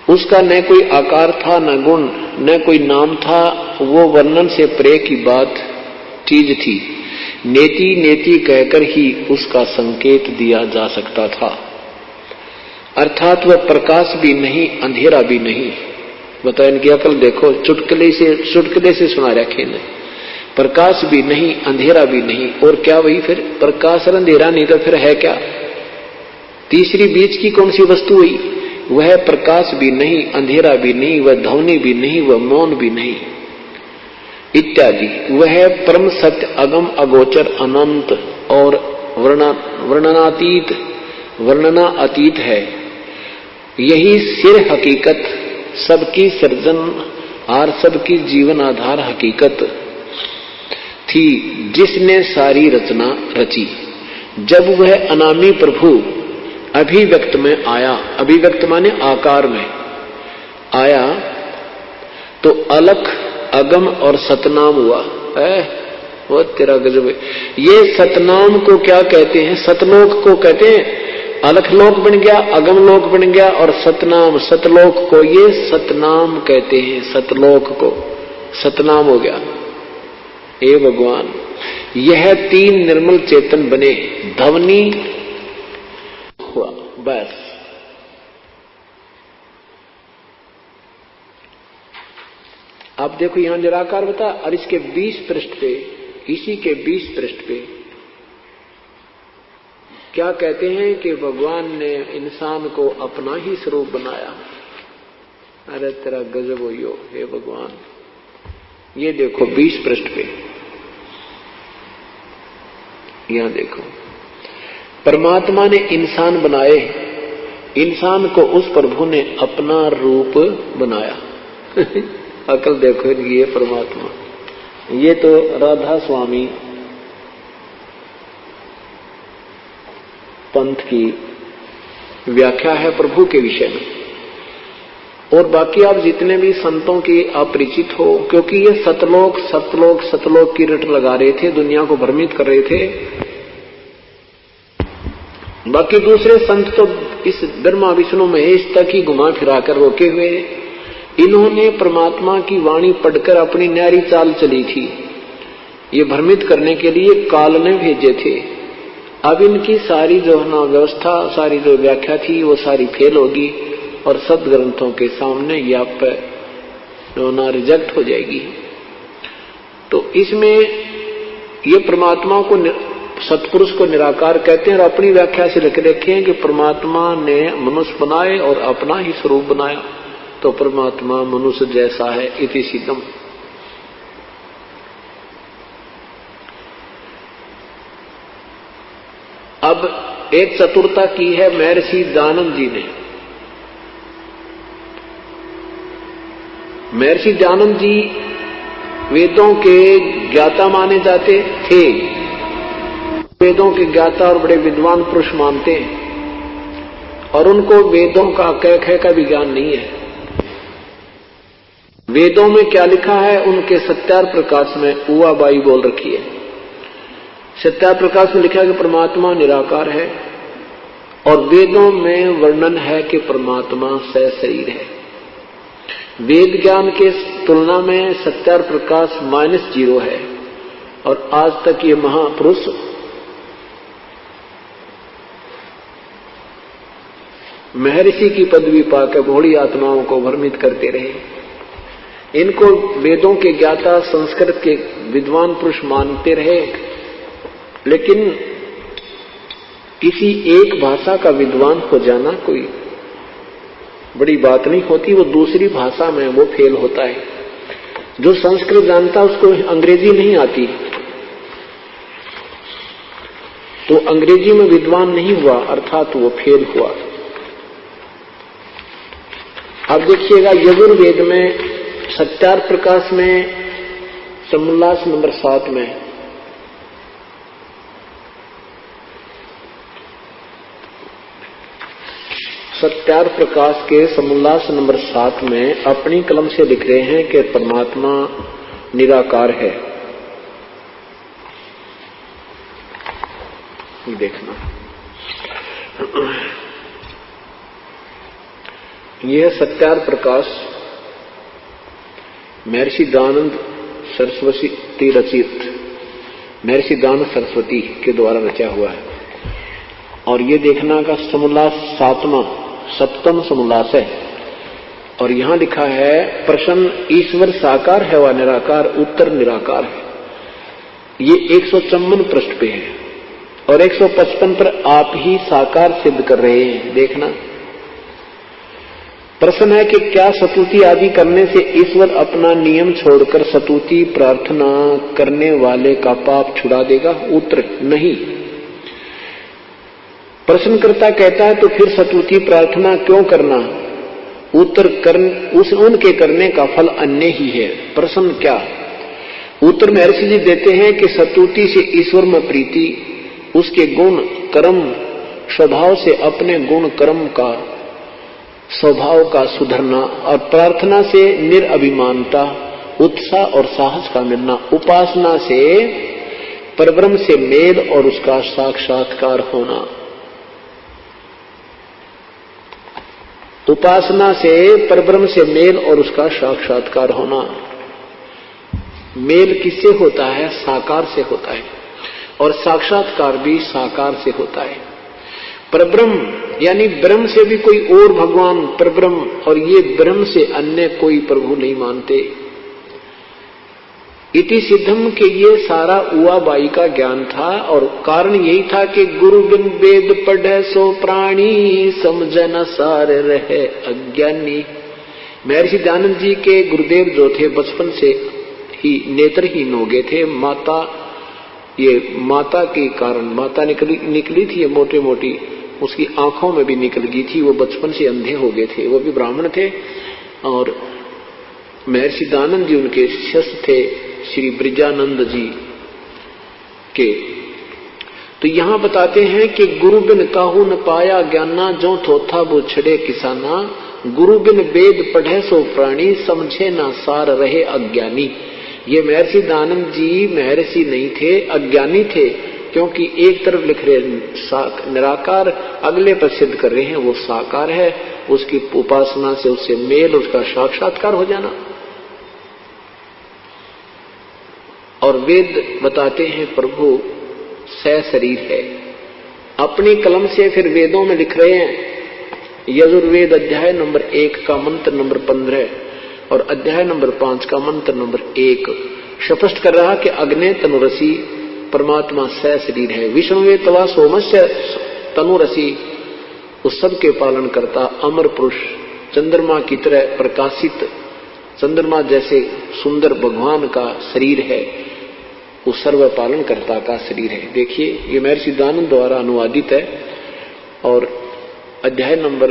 उसका न कोई आकार था, न गुण, न कोई नाम था। वो वर्णन से परे की बात चीज थी। नेति नेति कहकर ही उसका संकेत दिया जा सकता था। अर्थात वह प्रकाश भी नहीं, अंधेरा भी नहीं। बताओ, इनकी अकल देखो, चुटकुले से सुना रखे ने। प्रकाश भी नहीं, अंधेरा भी नहीं, और क्या वही फिर प्रकाश और अंधेरा नहीं तो फिर है क्या? तीसरी बीच की कौन सी वस्तु हुई? वह प्रकाश भी नहीं, अंधेरा भी नहीं, वह ध्वनि भी नहीं, वह मौन भी नहीं, इत्यादि। वह परम सत्य, अगम, अगोचर, अनंत और वर्णना अतीत है। यही सिर हकीकत, सबकी सृजन और सबकी जीवन आधार हकीकत थी, जिसने सारी रचना रची। जब वह अनामी प्रभु अभिव्यक्त में आया, अभिव्यक्त माने आकार में आया, तो अलख, अगम और सतनाम हुआ। वो तेरा गजब है। ये सतनाम को क्या कहते हैं? सतलोक को कहते हैं। अलखलोक बन गया, अगम लोक बन गया, और सतनाम, सतलोक को ये सतनाम कहते हैं। सतलोक को सतनाम हो गया। हे भगवान, यह तीन निर्मल चेतन बने, ध्वनि हुआ, बस। आप देखो यहां निराकार बता, और इसके 20 पृष्ठ पे, इसी के 20 पृष्ठ पे क्या कहते हैं कि भगवान ने इंसान को अपना ही स्वरूप बनाया। अरे तेरा गजब हो यो, हे भगवान। ये देखो 20 पृष्ठ पे, यहां देखो, परमात्मा ने इंसान बनाए, इंसान को उस प्रभु ने अपना रूप बनाया। अकल देखो, ये परमात्मा। ये तो राधा स्वामी पंथ की व्याख्या है प्रभु के विषय में। और बाकी आप जितने भी संतों की अपरिचित हो, क्योंकि ये सतलोक सतलोक सतलोक की रट लगा रहे थे, दुनिया को भ्रमित कर रहे थे। बाकी दूसरे संत तो इस ब्रह्मा विष्णु महेश तक ही घुमा फिरा कर रोके हुए। इन्होंने परमात्मा की वाणी पढ़कर अपनी न्यारी चाल चली थी, ये भ्रमित करने के लिए काल ने भेजे थे। अब इनकी सारी जो है ना व्यवस्था, सारी जो व्याख्या थी, वो सारी फेल होगी और सद ग्रंथों के सामने या ना रिजेक्ट हो जाएगी। तो इसमें ये परमात्मा को, सत्पुरुष को निराकार कहते हैं, और अपनी व्याख्या से लिख रखे हैं कि परमात्मा ने मनुष्य बनाए और अपना ही स्वरूप बनाया, तो परमात्मा मनुष्य जैसा है, इति सिद्धम। अब एक चतुरता की है महर्षि दयानंद जी ने। महर्षि दयानंद जी वेदों के ज्ञाता माने जाते थे, वेदों के ज्ञाता और बड़े विद्वान पुरुष मानते हैं, और उनको वेदों का कह का भी ज्ञान नहीं है। वेदों में क्या लिखा है उनके सत्यार प्रकाश में उवाबाई बोल रखी है। सत्यार प्रकाश में लिखा है कि परमात्मा निराकार है, और वेदों में वर्णन है कि परमात्मा सशरीर है। वेद ज्ञान के तुलना में सत्यार प्रकाश -0 है, और आज तक ये महापुरुष महर्षि की पदवी पाकर भोली आत्माओं को भ्रमित करते रहे। इनको वेदों के ज्ञाता, संस्कृत के विद्वान पुरुष मानते रहे, लेकिन किसी एक भाषा का विद्वान हो जाना कोई बड़ी बात नहीं होती, वो दूसरी भाषा में वो फेल होता है। जो संस्कृत जानता उसको अंग्रेजी नहीं आती, तो अंग्रेजी में विद्वान नहीं हुआ, अर्थात वो फेल हुआ। अब देखिएगा यजुर्वेद में सत्यार प्रकाश में समुल्लास नंबर 7 में सत्यार प्रकाश के समुल्लास नंबर 7 में अपनी कलम से लिख रहे हैं कि परमात्मा निराकार है। देखना, यह सत्यार प्रकाश महर्षि दयानंद सरस्वती रचित, महर्षि दयानंद सरस्वती के द्वारा रचा हुआ है। और ये देखना का समुल्लास 7वां समुल्लास है, और यहां लिखा है प्रश्न ईश्वर साकार है व निराकार, उत्तर निराकार है। ये 154 पृष्ठ पे है, और 155 पर आप ही साकार सिद्ध कर रहे हैं। देखना, प्रश्न है कि क्या स्तुति आदि करने से ईश्वर अपना नियम छोड़कर स्तुति प्रार्थना करने वाले का पाप छुड़ा देगा? उत्तर नहीं। प्रश्नकर्ता कहता है तो फिर स्तुति प्रार्थना क्यों करना? उत्तर उनके करने का फल अन्य ही है। प्रश्न क्या? उत्तर महर्षि जी देते हैं कि स्तुति से ईश्वर में प्रीति, उसके गुण कर्म स्वभाव से अपने गुण कर्म का स्वभाव का सुधरना, और प्रार्थना से निरअभिमानता, उत्साह और साहस का मिलना, उपासना से परब्रह्म से मेल और उसका साक्षात्कार होना। उपासना से परब्रह्म से मेल और उसका साक्षात्कार होना। मेल किससे होता है? साकार से होता है, और साक्षात्कार भी साकार से होता है। परब्रह्म यानी ब्रह्म से भी कोई और भगवान परब्रह्म, और ये ब्रह्म से अन्य कोई प्रभु नहीं मानते। इति सिद्धम के ये सारा उआबाई का ज्ञान था, और कारण यही था कि गुरु बिन वेद पढ़े सो प्राणी, समझे न सार रहे अज्ञानी। महर्षि दयानंद जी के गुरुदेव जो थे बचपन से ही नेत्रहीन हो गए थे। माता के कारण, माता निकली थी मोटी मोटी, उसकी आंखों में भी निकल गई थी, वो बचपन से अंधे हो गए थे। वो भी ब्राह्मण थे, और महर्षि दयानंद जी उनके शिष्य थे श्री ब्रिजानंद जी के। तो यहां बताते हैं कि गुरु बिन काहू न पाया ज्ञाना, जो थोथा वो छड़े किसाना। गुरु बिन वेद पढ़े सो प्राणी, समझे ना सार रहे अज्ञानी। ये महर्षि दयानंद जी महर्षि नहीं थे, अज्ञानी थे, क्योंकि एक तरफ लिख रहे निराकार, अगले पर सिद्ध कर रहे हैं वो साकार है। उसकी उपासना से उससे मेल, उसका साक्षात्कार हो जाना। और वेद बताते हैं प्रभु सशरीर है। अपनी कलम से फिर वेदों में लिख रहे हैं। यजुर्वेद अध्याय नंबर 1 का मंत्र नंबर 15 और अध्याय नंबर 5 का मंत्र नंबर 1 स्पष्ट कर रहा कि अग्ने तनुरसी परमात्मा सशरीर है। विष्णुवे तवा सोमस्य तनुरसी, उस सब के पालन करता अमर पुरुष, चंद्रमा की तरह प्रकाशित, चंद्रमा जैसे सुंदर भगवान का शरीर है, उस सर्व पालन कर्ता का शरीर है। देखिए ये महर्षि दयानंद द्वारा अनुवादित है, और अध्याय नंबर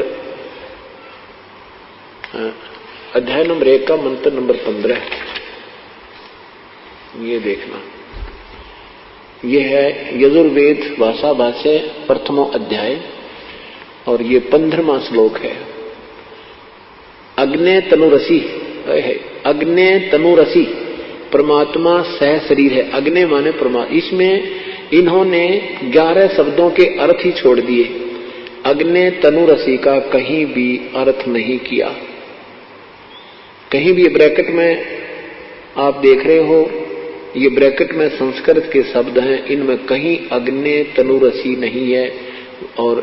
1 का मंत्र नंबर 15 ये देखना। ये है यजुर्वेद भाषा भाष्य प्रथमो अध्याय, और ये 15वां श्लोक है। अग्ने तनुरसी है। अग्ने तनुरसी परमात्मा सह शरीर है। अग्नि माने परमात्मा। इसमें इन्होंने 11 शब्दों के अर्थ ही छोड़ दिए। अग्नि तनुरसी का कहीं भी अर्थ नहीं किया। कहीं भी ब्रैकेट में आप देख रहे हो, ये ब्रैकेट में संस्कृत के शब्द हैं, इनमें कहीं अग्नि तनुरसी नहीं है, और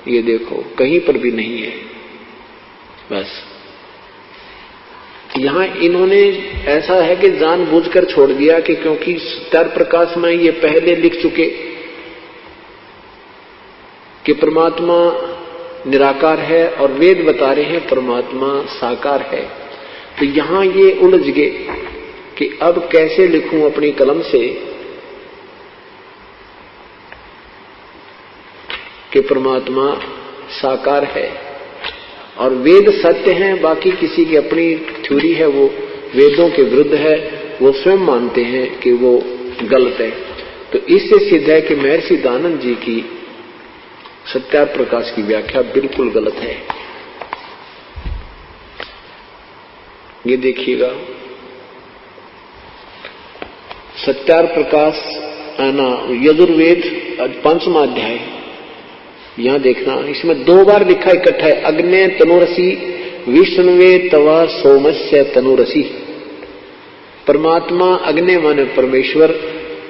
ये देखो कहीं पर भी नहीं है। बस यहां इन्होंने ऐसा है कि जानबूझकर छोड़ दिया कि क्योंकि स्तर प्रकाश में ये पहले लिख चुके कि परमात्मा निराकार है, और वेद बता रहे हैं परमात्मा साकार है। तो यहां ये उलझ गए कि अब कैसे लिखूं अपनी कलम से कि परमात्मा साकार है और वेद सत्य हैं। बाकी किसी की अपनी थ्योरी है, वो वेदों के विरुद्ध है, वो स्वयं मानते हैं कि वो गलत है। तो इससे सिद्ध है कि महर्षि दयानंद जी की सत्यार प्रकाश की व्याख्या बिल्कुल गलत है। ये देखिएगा सत्यार प्रकाश यजुर्वेद 5वां अध्याय, यहां देखना, इसमें 2 बार लिखा इकट्ठा है। अग्ने तनुरसी विष्णुवे तवा सोमस्य तनुरसी। परमात्मा अग्नि माने परमेश्वर,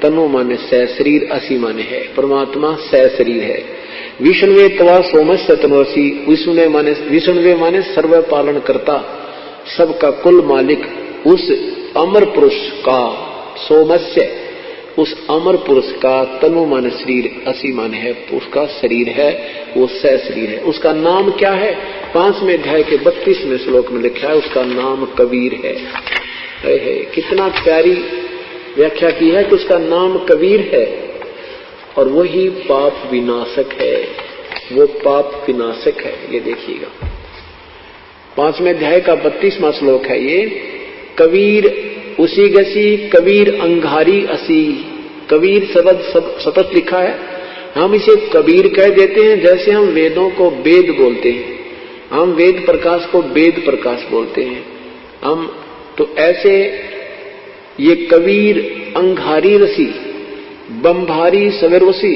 तनु माने सशरीर, असी माने है। परमात्मा सशरीर है। विष्णुवे तवा सोमस्य तनुरसी। विष्णुवे माने सर्व पालन करता, सबका कुल मालिक, उस अमर पुरुष का, सोमस्य उस अमर पुरुष का, तनु माने शरीर, असी माने है, उसका शरीर है, वो सशरीर है। उसका नाम क्या है? 5वें अध्याय के 32वें श्लोक में लिखा है, उसका नाम कबीर है। कितना प्यारी व्याख्या की है कि उसका नाम कबीर है, और वही पाप विनाशक है। वो पाप विनाशक है। ये देखिएगा 5वें अध्याय का 32वां श्लोक है ये। कबीर उसी गसी, कबीर अंगारी असी। कबीर शब्द सतत लिखा है, हम इसे कबीर कह देते हैं, जैसे हम वेदों को वेद बोलते हैं, हम वेद प्रकाश को वेद प्रकाश बोलते हैं हम। तो ऐसे ये कबीर अंगारी रसी, बंभारी सवेरवसी,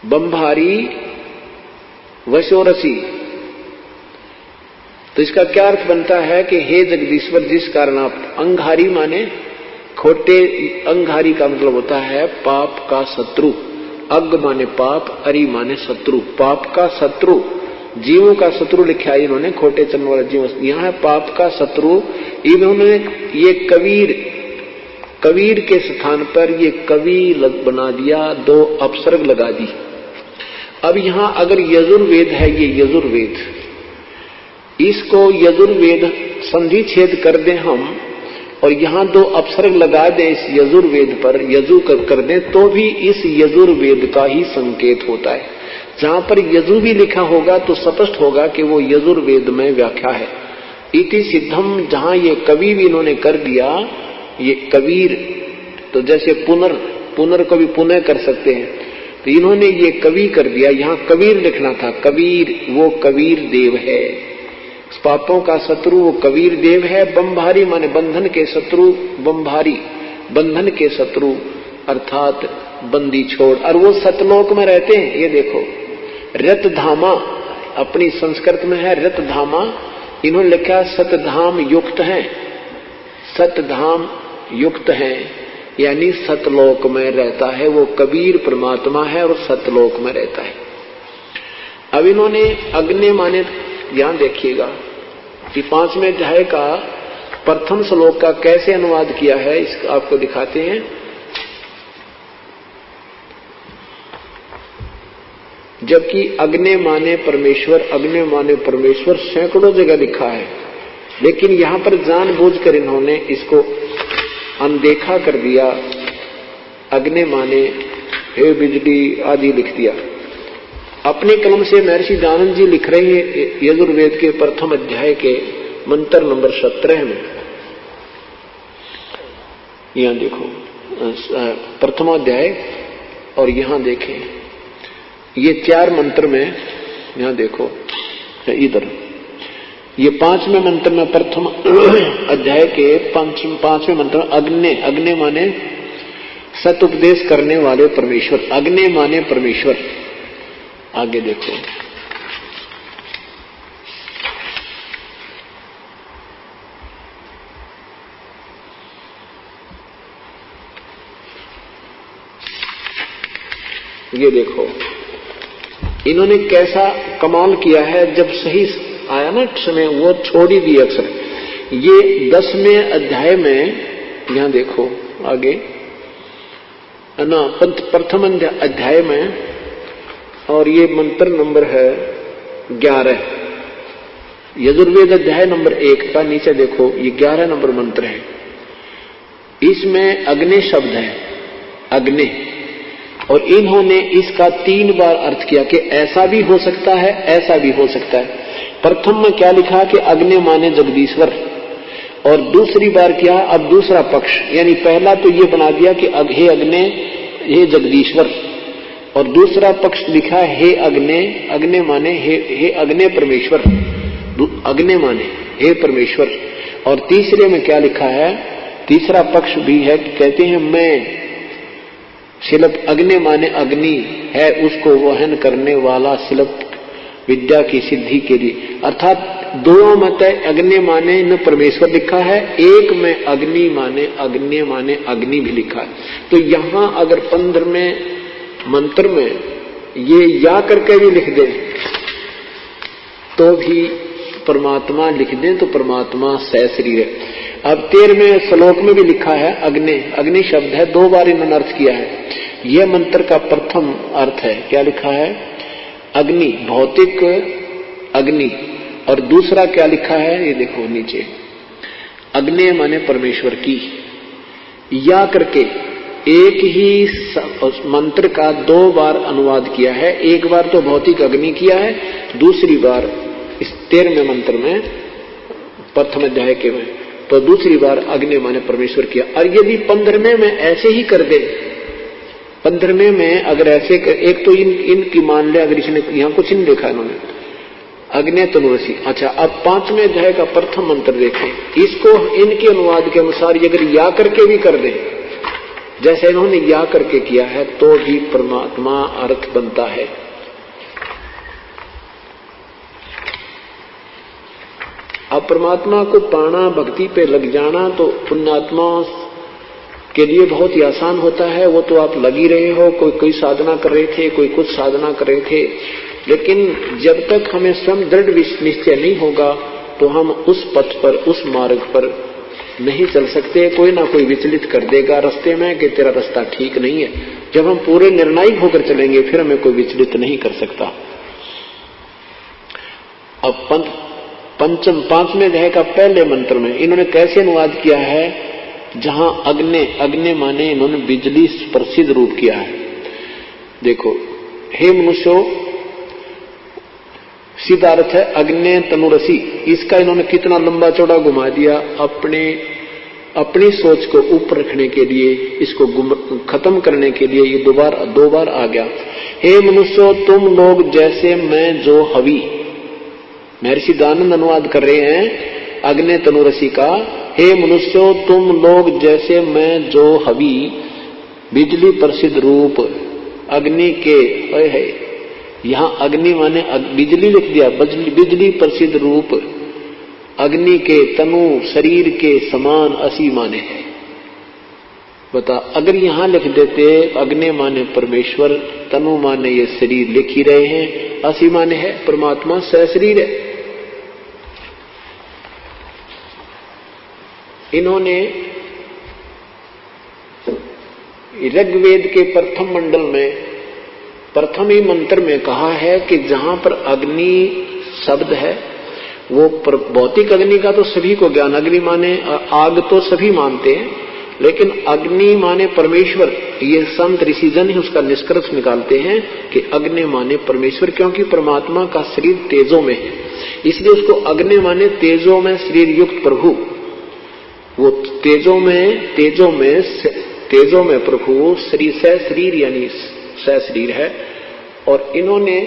बंभारी वशोरसी। तो इसका क्या अर्थ बनता है कि हे जगदीश्वर, जिस कारण आप, अंगारी माने खोटे, अंगारी का मतलब होता है पाप का शत्रु। अग माने पाप, अरि माने शत्रु, पाप का शत्रु, जीवों का शत्रु लिखा है इन्होंने, खोटे चरण वाला जीव, यहां है पाप का शत्रु। इन्होंने ये कबीर, कबीर के स्थान पर ये कवि बना दिया, 2 अपसर्ग लगा दी। अब यहां अगर यजुर्वेद है, ये यजुर्वेद, इसको यजुर्वेद संधि छेद कर दें हम और यहां 2 अपसर्ग लगा दें इस यजुर्वेद पर, यजु कर दें, तो भी इस यजुर्वेद का ही संकेत होता है। जहां पर यजु भी लिखा होगा तो स्पष्ट होगा कि वो यजुर्वेद में व्याख्या है। इति सिद्धम, जहां ये कवि भी इन्होंने कर दिया, ये कबीर, तो जैसे पुनर को भी पुनः कर सकते हैं, तो इन्होंने ये कवि कर दिया, यहां कबीर लिखना था। कबीर वो कबीर देव है, पापों का शत्रु वो कबीर देव है। बंभारी माने बंधन के शत्रु, बंभारी बंधन के शत्रु अर्थात बंदी छोड़, और वो सतलोक में रहते हैं। ये देखो रतधामा, अपनी संस्कृत में है रतधामा, इन्होंने लिखा सतधाम युक्त है, सतधाम युक्त है, यानी सतलोक में रहता है। वो कबीर परमात्मा है और सतलोक में रहता है। अब इन्होंने अग्नि माने, ध्यान देखिएगा कि 5वें अध्याय का प्रथम श्लोक का कैसे अनुवाद किया है, इसका आपको दिखाते हैं। जबकि अग्नि माने परमेश्वर, अग्नि माने परमेश्वर सैकड़ों जगह लिखा है, लेकिन यहां पर जानबूझकर इन्होंने इसको अनदेखा कर दिया। अग्नि माने हे बिजली आदि लिख दिया। अपने कलम से महर्षि दयानंद जी लिख रहे हैं यजुर्वेद के प्रथम अध्याय के मंत्र नंबर 17 में। यहां देखो प्रथम अध्याय, और यहां देखें ये 4 मंत्र में, यहां देखो इधर ये 5वें मंत्र में, प्रथम अध्याय के 5वें मंत्र में अग्नि, अग्नि माने सत उपदेश करने वाले परमेश्वर, अग्नि माने परमेश्वर। आगे देखो ये देखो इन्होंने कैसा कमाल किया है। जब सही आया ना समय, वो छोड़ ही दिए अक्षर। ये 10वें अध्याय में, यहां देखो आगे ना, प्रथम अध्याय में, और ये मंत्र नंबर है 11, यजुर्वेद अध्याय नंबर 1 का नीचे देखो, ये 11 नंबर मंत्र है। इसमें अग्नि शब्द है, अग्नि, और इन्होंने इसका 3 बार अर्थ किया कि ऐसा भी हो सकता है, ऐसा भी हो सकता है। प्रथम में क्या लिखा कि अग्नि माने जगदीश्वर, और दूसरी बार क्या, अब दूसरा पक्ष, यानी पहला तो ये बना दिया कि हे अग्नि हे जगदीश्वर, और दूसरा पक्ष लिखा हे अग्नि, अग्नि माने हे अग्नि परमेश्वर, अग्नि माने हे परमेश्वर। और तीसरे में क्या लिखा है, तीसरा पक्ष भी है कि कहते हैं मैं शिल्प, अग्नि माने अग्नि है उसको वहन करने वाला शिल्प, विद्या की सिद्धि के लिए। अर्थात 2 मत है, अग्नि माने न परमेश्वर लिखा है, एक में अग्नि माने अग्नि भी लिखा है। तो यहां अगर 15वें मंत्र में ये या करके भी लिख दें तो भी परमात्मा लिख दें तो परमात्मा सहशरीर है। अब 13वें श्लोक में भी लिखा है अग्नि, अग्नि शब्द है, 2 बार इन्होंने अर्थ किया है। यह मंत्र का प्रथम अर्थ है, क्या लिखा है, अग्नि, भौतिक अग्नि, और दूसरा क्या लिखा है, ये देखो नीचे, अग्नि माने परमेश्वर की। या करके एक ही मंत्र का 2 बार अनुवाद किया है, एक बार तो भौतिक अग्नि किया है, दूसरी बार इस 13वें मंत्र में प्रथम अध्याय के में, तो दूसरी बार अग्नि माने परमेश्वर किया। और यदि 15वें में ऐसे ही कर दे, 15वें में अगर ऐसे एक तो इनकी मान ले, अगर इसने यहां कुछ नहीं देखा इन्होंने, अग्नि तनुरसी। अच्छा, अब 5वें अध्याय का प्रथम मंत्र देखें, इसको इनके अनुवाद के अनुसार अगर या करके भी कर दे, जैसे इन्होंने या करके किया है, तो भी परमात्मा अर्थ बनता है। अब परमात्मा को पाना, भक्ति पे लग जाना तो पुण्यात्मा के लिए बहुत ही आसान होता है। वो तो आप लग ही रहे हो, कोई साधना कर रहे थे, कोई कुछ साधना कर रहे थे, लेकिन जब तक हमें स्वयं दृढ़ निश्चय नहीं होगा तो हम उस पथ पर, उस मार्ग पर नहीं चल सकते। कोई ना कोई विचलित कर देगा रास्ते में कि तेरा रास्ता ठीक नहीं है। जब हम पूरे निर्णायक होकर चलेंगे फिर हमें कोई विचलित नहीं कर सकता। अब पंचम 5वें अध्याय का पहले मंत्र में इन्होंने कैसे अनुवाद किया है, जहां अग्नि माने इन्होंने बिजली प्रसिद्ध रूप किया है। देखो, हे मनुष्यो, सीधा अर्थ है अग्नि तनुरसी। इसका इन्होंने कितना लंबा चौड़ा घुमा दिया अपनी सोच को ऊपर रखने के लिए, इसको खत्म करने के लिए ये दो बार आ गया। हे मनुष्यो, तुम लोग जैसे मैं जो हवि, महर्षि दयानंद अनुवाद कर रहे हैं अग्नि तनुरसी का। हे मनुष्यो, तुम लोग जैसे मैं जो हवि, बिजली प्रसिद्ध रूप अग्नि के, है यहां अग्नि माने बिजली लिख दिया, बिजली प्रसिद्ध रूप अग्नि के तनु शरीर के समान असी माने है। बता, अगर यहां लिख देते अग्नि माने परमेश्वर, तनु माने ये शरीर, लिख ही रहे हैं, असी माने है परमात्मा सहशरीर है। इन्होंने ऋग्वेद के प्रथम मंडल में प्रथम ही मंत्र में कहा है कि जहां पर अग्नि शब्द है वो भौतिक अग्नि का तो सभी को ज्ञान, अग्नि माने आग तो सभी मानते हैं, लेकिन अग्नि माने परमेश्वर। ये संत ऋषिजन ही उसका निष्कर्ष निकालते हैं कि अग्नि माने परमेश्वर, क्योंकि परमात्मा का शरीर तेजो में है, इसलिए उसको अग्नि माने तेजो में शरीर युक्त प्रभु। वो तेजो में प्रभु शरीर शरीर यानी शरीर है। और इन्होंने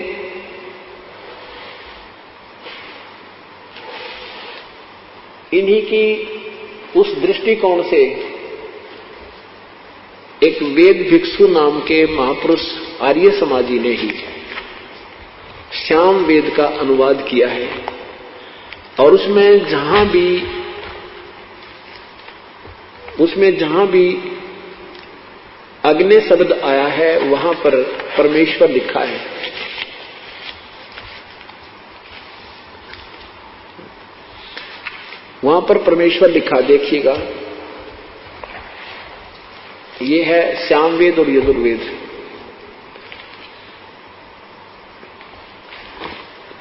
इन्हीं की उस दृष्टिकोण से एक वेद भिक्षु नाम के महापुरुष आर्य समाजी ने ही श्याम वेद का अनुवाद किया है, और उसमें जहां भी अग्नि शब्द आया है वहां पर परमेश्वर लिखा है। वहां पर परमेश्वर लिखा, देखिएगा, ये है श्यामवेद और यजुर्वेद।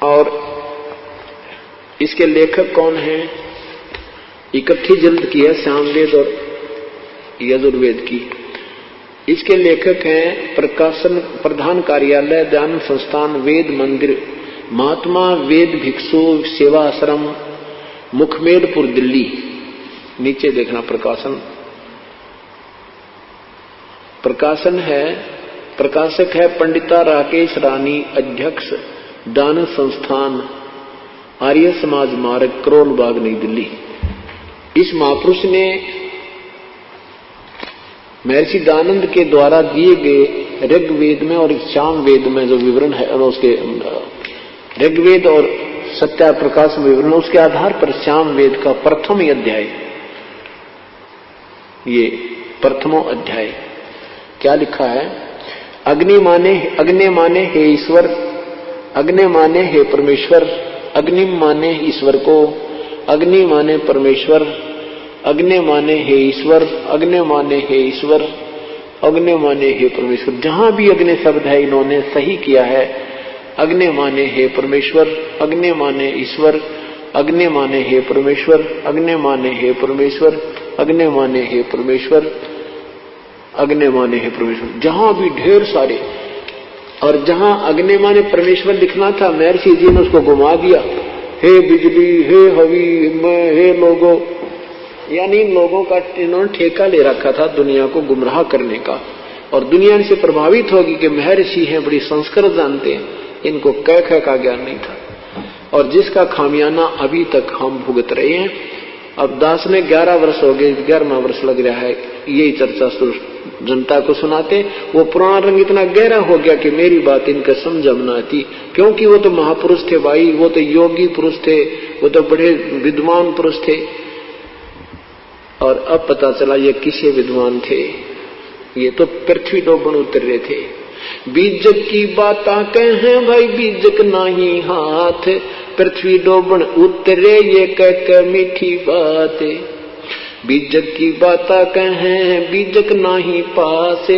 और इसके लेखक कौन हैं? इकट्ठी जल्द की है श्यामवेद और यजुर्वेद की। इसके लेखक हैं प्रकाशन प्रधान कार्यालय दयानंद संस्थान वेद मंदिर, महात्मा वेद भिक्षु सेवा आश्रम, मुखमेलपुर, दिल्ली। नीचे देखना प्रकाशन है, प्रकाशक है पंडिता राकेश रानी, अध्यक्ष दान संस्थान आर्य समाज मार्ग, करोल बाग, नई दिल्ली। इस महापुरुष ने महर्षि दयानंद के द्वारा दिए गए ऋग्वेद में और श्याम वेद में जो विवरण है, और उसके ऋग्वेद और सत्या प्रकाश में विवरण, उसके आधार पर श्याम वेद का प्रथम अध्याय, ये प्रथमो अध्याय क्या लिखा है? अग्नि माने हे ईश्वर, अग्नि माने हे परमेश्वर, अग्नि माने ईश्वर को, अग्नि माने परमेश्वर, अग्नि माने हे ईश्वर, अग्नि माने हे ईश्वर, अग्नि माने हे परमेश्वर। जहां भी अग्नि शब्द है इन्होंने सही किया है। अग्नि माने हे परमेश्वर, अग्नि माने ईश्वर, अग्नि माने हे परमेश्वर, अग्नि माने हे परमेश्वर, अग्नि माने हे परमेश्वर, अग्नि माने हे परमेश्वर। जहां भी ढेर सारे, और जहां अग्नि माने परमेश्वर लिखना था महर्षि जी ने उसको घुमा दिया, हे बिजली, हे हवि, हे लोगों, यानी इन लोगों का इन्होंने ठेका ले रखा था दुनिया को गुमराह करने का। और दुनिया इनसे प्रभावित होगी कि महर्षि हैं, बड़ी संस्कृत जानते हैं, इनको कह का ज्ञान नहीं था, और जिसका खामियाना अभी तक हम भुगत रहे हैं। अब दास ने 11 वर्ष हो गए, 11वां वर्ष लग रहा है, यही चर्चा जनता को सुनाते। वो पुराना रंग इतना गहरा हो गया कि मेरी बात इनका समझ में आती, क्योंकि वो तो महापुरुष थे भाई, वो तो योगी पुरुष थे, वो तो बड़े विद्वान पुरुष थे। और अब पता चला ये किसे विद्वान थे, ये तो पृथ्वी डोबन उतर रहे थे। बीजक की बाता कहें भाई बीजक नहीं हाथ, पृथ्वी डोबन उतरे ये कह मीठी बात। बीजक की बाता कहें बीजक नहीं पास,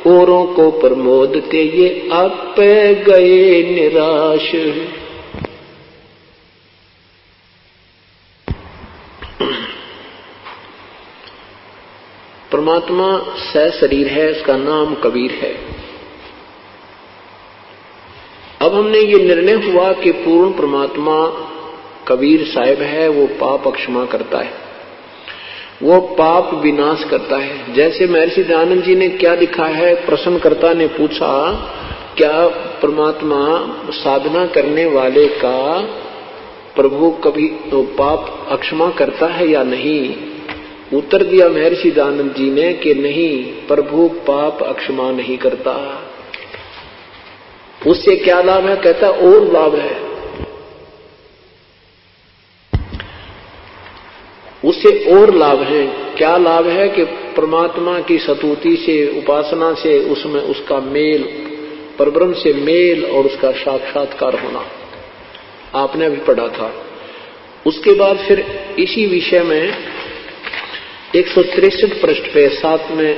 औरों को प्रमोदते ये आप गए निराश। परमात्मा सशरीर है, उसका नाम कबीर है। अब हमने ये निर्णय हुआ कि पूर्ण परमात्मा कबीर साहिब है, वो पाप क्षमा करता है, वो पाप विनाश करता है। जैसे महर्षि दयानंद जी ने क्या लिखा है, प्रश्नकर्ता ने पूछा क्या परमात्मा साधना करने वाले का प्रभु कभी तो पाप अक्षमा करता है या नहीं? उत्तर दिया महर्षि दयानंद जी ने कि नहीं, प्रभु पाप अक्षमा नहीं करता। उससे क्या लाभ है? कहता और लाभ है, उससे और लाभ है। क्या लाभ है? कि परमात्मा की स्तुति से, उपासना से, उसमें उसका मेल, परब्रह्म से मेल और उसका साक्षात्कार होना, आपने अभी पढ़ा था। उसके बाद फिर इसी विषय में 163 पृष्ठ पे 7वें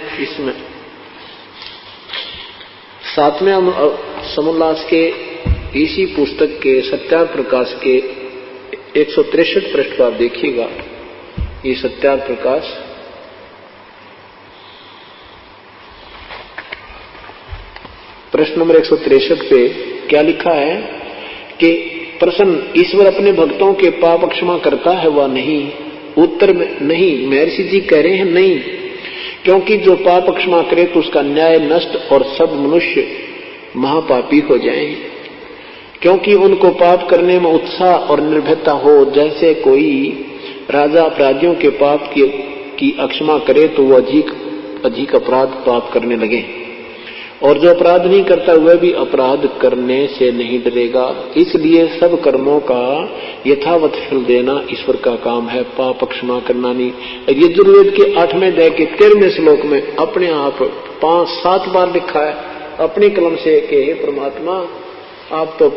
समोल्लास के इसी पुस्तक के सत्यार्थ प्रकाश के 163 पृष्ठ पर आप देखिएगा। ये सत्यार्थ प्रकाश प्रश्न नंबर 163 पे क्या लिखा है कि प्रश्न, ईश्वर अपने भक्तों के पाप क्षमा करता है व नहीं? उत्तर में नहीं। महर्षि जी कह रहे हैं नहीं, क्योंकि जो पाप क्षमा करे तो उसका न्याय नष्ट और सब मनुष्य महापापी हो जाएं, क्योंकि उनको पाप करने में उत्साह और निर्भयता हो। जैसे कोई राजा अपराधियों के पाप की अक्षमा करे तो वो अधिक अपराध पाप करने लगे, और जो अपराध नहीं करता वह भी अपराध करने से नहीं डरेगा। इसलिए सब कर्मों का यथावत फल देना ईश्वर का काम है, पाप क्षमा करना नहीं। यजुर्वेद के 8वें अध्याय के 13वें श्लोक में अपने आप 5-7 बार लिखा है अपनी कलम से कि हे परमात्मा, आप तो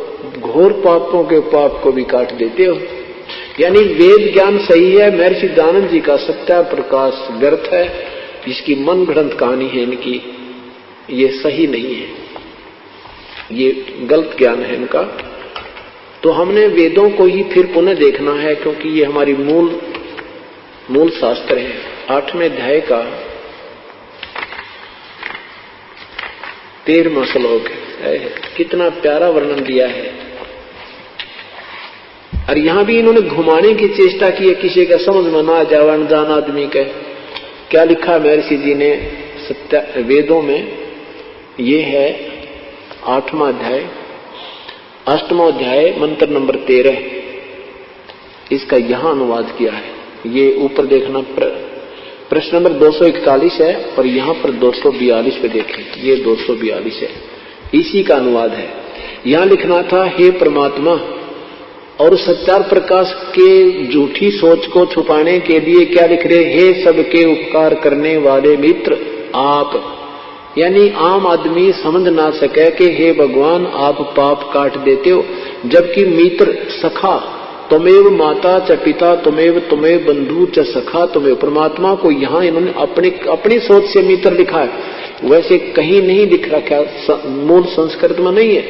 घोर पापों के पाप को भी काट देते हो। यानी वेद ज्ञान सही है, महर्षि दयानंद जी का सत्या प्रकाश व्यर्थ है, जिसकी मन गढ़ंत कहानी है इनकी, ये सही नहीं है, ये गलत ज्ञान है इनका। तो हमने वेदों को ही फिर पुनः देखना है, क्योंकि ये हमारी मूल शास्त्र है। 8वें अध्याय का 13वां श्लोक है, कितना प्यारा वर्णन दिया है। और यहां भी इन्होंने घुमाने की चेष्टा की है, किसी का समझ में ना जाए, अनजान आदमी के। क्या लिखा महर्षि जी ने वेदों में? ये है 8वां अध्याय, 8वां अध्याय मंत्र नंबर 13, इसका यहां अनुवाद किया है। ये ऊपर देखना, प्रश्न नंबर 241 है, और यहां पर 242 पे देखें, ये 242 है, इसी का अनुवाद है। यहां लिखना था, हे परमात्मा, और सत्यार्थ प्रकाश के झूठी सोच को छुपाने के लिए क्या लिख रहे? हे सबके उपकार करने वाले मित्र आप। यानी आम आदमी समझ ना सके कि हे भगवान आप पाप काट देते हो, जबकि मित्र सखा तुमेव माता च पिता तुमेव तुमेव बंधु च सखा तुमेव। परमात्मा को यहाँ इन्होंने अपनी सोच से मित्र लिखा है, वैसे कहीं नहीं लिख रखा, मूल संस्कृत में नहीं है।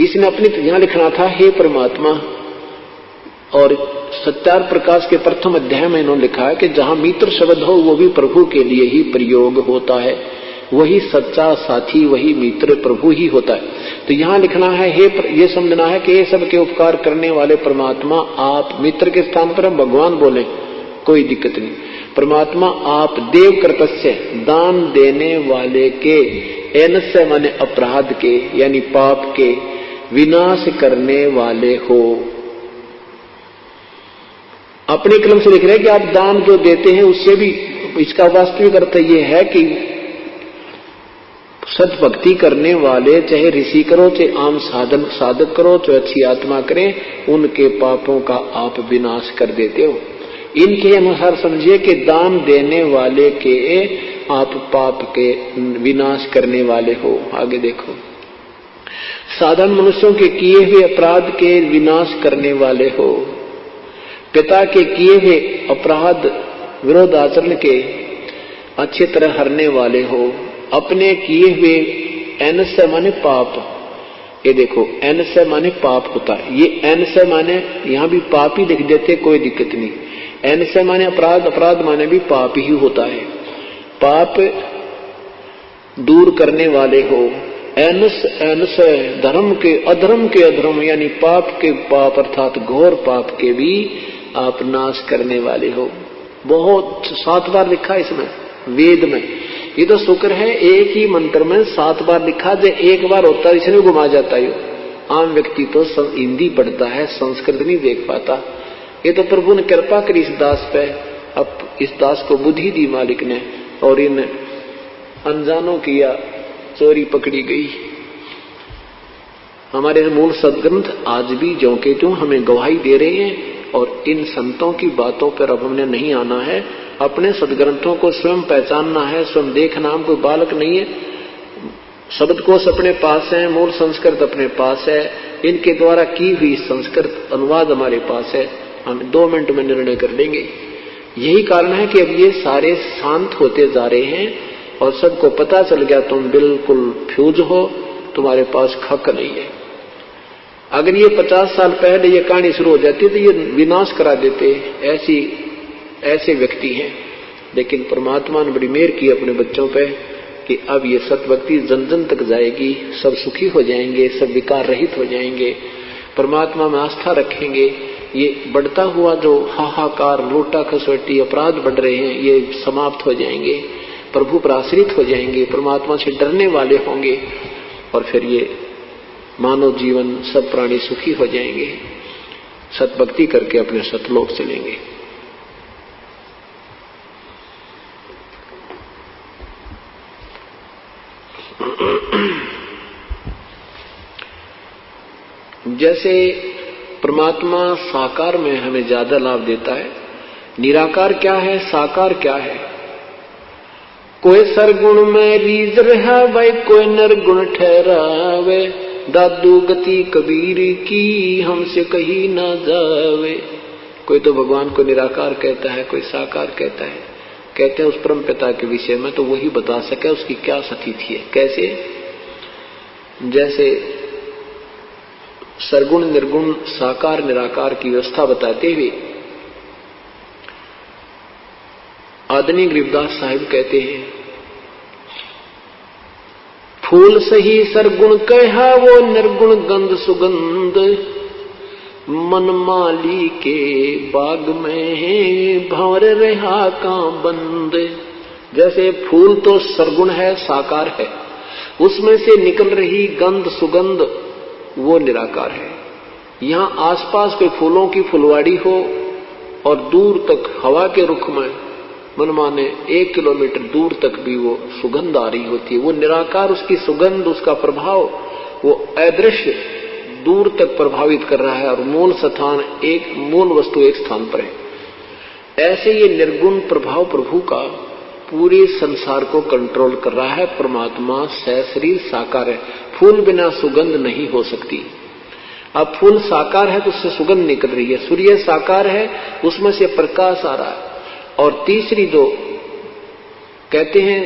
इसने अपनी यहाँ लिखना था, हे परमात्मा। और सत्यार्थ प्रकाश के प्रथम अध्याय में इन्होंने लिखा है कि जहां मित्र शब्द हो वो भी प्रभु के लिए ही प्रयोग होता है, वही सच्चा साथी, वही मित्र प्रभु ही होता है। तो यहाँ लिखना है, ये समझना है कि ये सबके उपकार करने वाले परमात्मा आप। मित्र के स्थान पर हम भगवान बोले, कोई दिक्कत नहीं। परमात्मा आप देव कृतस्य दान देने वाले के, एनस्य माने अपराध के यानी पाप के विनाश करने वाले हो। अपने कलम से लिख रहे हैं कि आप दान जो देते हैं उससे भी, इसका वास्तविक अर्थ ये है कि सद्भक्ति करने वाले, चाहे ऋषि करो, चाहे आम साधक करो, चाहे अच्छी आत्मा करें, उनके पापों का आप विनाश कर देते हो। इनके अनुसार समझिए कि दान देने वाले के आप पाप के विनाश करने वाले हो। आगे देखो, साधारण मनुष्यों के किए हुए अपराध के विनाश करने वाले हो, पिता के किए हुए अपराध विरोध आचरण के अच्छी तरह हरने वाले हो, अपने किए हुए एनस्य माने पाप, ये देखो एनस्य माने पाप होता है, ये एनस्य माने यहां भी पाप ही लिख देते, कोई दिक्कत नहीं। एनस्य माने अपराध, अपराध माने भी पाप ही होता है, पाप दूर करने वाले हो। एनस्य धर्म के अधर्म यानी पाप के पाप अर्थात घोर पाप के भी आप नाश करने वाले हो। बहुत 7 बार लिखा इसमें वेद में, ये तो शुक्र है एक ही मंत्र में 7 बार लिखा, जो एक बार होता है इसने घुमा जाता है। आम व्यक्ति तो हिंदी पढ़ता है, संस्कृत नहीं देख पाता। ये तो प्रभु ने कृपा करी इस दास पे, अब इस दास को बुद्धि दी मालिक ने, और इन अनजानों की या चोरी पकड़ी गई। हमारे मूल सदग्रंथ आज भी ज्यों के त्यों हमें गवाही दे रहे हैं, और इन संतों की बातों पर अब हमने नहीं आना है। अपने सदग्रंथों को स्वयं पहचानना है, स्वयं देखना। हम कोई बालक नहीं है, शब्दकोश अपने पास है, मूल संस्कृत अपने पास है, इनके द्वारा की हुई संस्कृत अनुवाद हमारे पास है, हम 2 मिनट में निर्णय कर लेंगे। यही कारण है कि अब ये सारे शांत होते जा रहे हैं और सबको पता चल गया तुम बिल्कुल फ्यूज हो, तुम्हारे पास खक नहीं है। अगर ये 50 साल पहले ये कहानी शुरू हो जाती तो ये विनाश करा देते। ऐसे व्यक्ति हैं, लेकिन परमात्मा ने बड़ी मेहर की अपने बच्चों पे कि अब ये सतभक्ति जन जन तक जाएगी, सब सुखी हो जाएंगे, सब विकार रहित हो जाएंगे, परमात्मा में आस्था रखेंगे। ये बढ़ता हुआ जो हाहाकार, लूटा खसोटी, अपराध बढ़ रहे हैं, ये समाप्त हो जाएंगे, प्रभु पर आश्रित हो जाएंगे, परमात्मा से डरने वाले होंगे, और फिर ये मानव जीवन सब प्राणी सुखी हो जाएंगे, सतभक्ति करके अपने सतलोक चलेंगे। जैसे परमात्मा साकार में हमें ज्यादा लाभ देता है, निराकार क्या है, साकार क्या है। कोई सरगुण में रीज रहा भाई, कोई नरगुण ठहरावे, दादू गति कबीर की हमसे कहीं ना जावे। कोई तो भगवान को निराकार कहता है, कोई साकार कहता है। कहते हैं उस परम पिता के विषय में तो वही बता सके उसकी क्या स्थिति है। कैसे? जैसे सरगुण निर्गुण साकार निराकार की व्यवस्था बताते हुए आदरणीय गरीबदास साहिब कहते हैं, फूल सही सरगुण कहा वो निर्गुण गंध सुगंध, मन माली के बाग में भंवर रहा का बंद। जैसे फूल तो सरगुण है, साकार है, उसमें से निकल रही गंध सुगंध वो निराकार है। यहां आसपास कोई फूलों की फुलवाड़ी हो और दूर तक हवा के रुख में मनमाने 1 किलोमीटर दूर तक भी वो सुगंध आ रही होती है, वो निराकार, उसकी सुगंध, उसका प्रभाव वो अदृश्य दूर तक प्रभावित कर रहा है, और मूल स्थान एक, मूल वस्तु एक स्थान पर है। ऐसे ये निर्गुण प्रभाव प्रभु का पूरे संसार को कंट्रोल कर रहा है। परमात्मा सशरीर साकार है, फूल बिना सुगंध नहीं हो सकती। अब फूल साकार है तो उससे सुगंध निकल रही है, सूर्य साकार है उसमें से प्रकाश आ रहा है। और तीसरी जो कहते हैं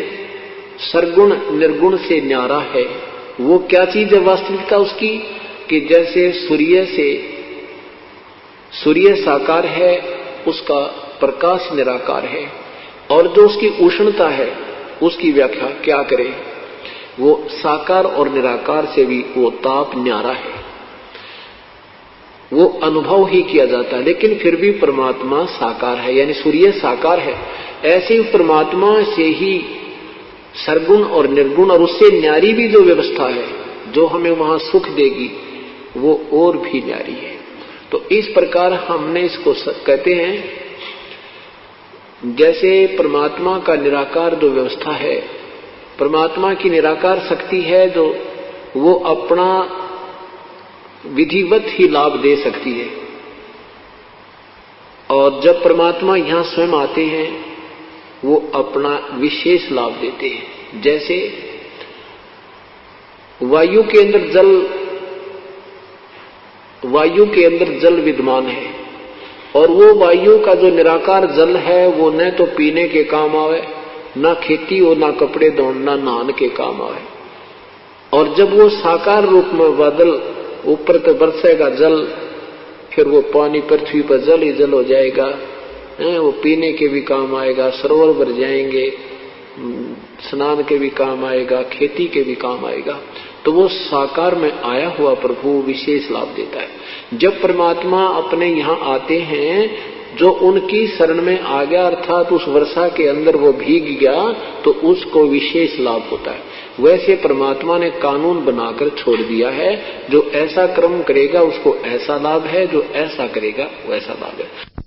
सरगुण निर्गुण से न्यारा है, वो क्या चीज है वास्तविकता उसकी, कि जैसे सूर्य साकार है, उसका प्रकाश निराकार है, और जो उसकी उष्णता है उसकी व्याख्या क्या करें, वो साकार और निराकार से भी वो ताप न्यारा है। वो अनुभव ही किया जाता है, लेकिन फिर भी परमात्मा साकार है, यानी सूर्य साकार है। ऐसे ही परमात्मा से ही सरगुण और निर्गुण और उससे न्यारी भी जो व्यवस्था है जो हमें वहां सुख देगी वो और भी न्यारी है। तो इस प्रकार हमने इसको कहते हैं, जैसे परमात्मा का निराकार जो व्यवस्था है, परमात्मा की निराकार शक्ति है जो वो अपना विधिवत ही लाभ दे सकती है, और जब परमात्मा यहां स्वयं आते हैं वो अपना विशेष लाभ देते हैं। जैसे वायु के अंदर जल विद्यमान है, और वो वायु का जो निराकार जल है वो न तो पीने के काम आवे, ना खेती और ना कपड़े धोना नहाने के काम आवे। और जब वो साकार रूप में बादल ऊपर तो बरसेगा जल, फिर वो पानी पृथ्वी पर जल ही जल हो जाएगा, वो पीने के भी काम आएगा, सरोवर भर जाएंगे, स्नान के भी काम आएगा, खेती के भी काम आएगा। तो वो साकार में आया हुआ प्रभु विशेष लाभ देता है। जब परमात्मा अपने यहाँ आते हैं, जो उनकी शरण में आ गया अर्थात उस वर्षा के अंदर वो भीग गया, तो उसको विशेष लाभ होता है। वैसे परमात्मा ने कानून बनाकर छोड़ दिया है, जो ऐसा कर्म करेगा उसको ऐसा लाभ है, जो ऐसा करेगा वैसा लाभ है।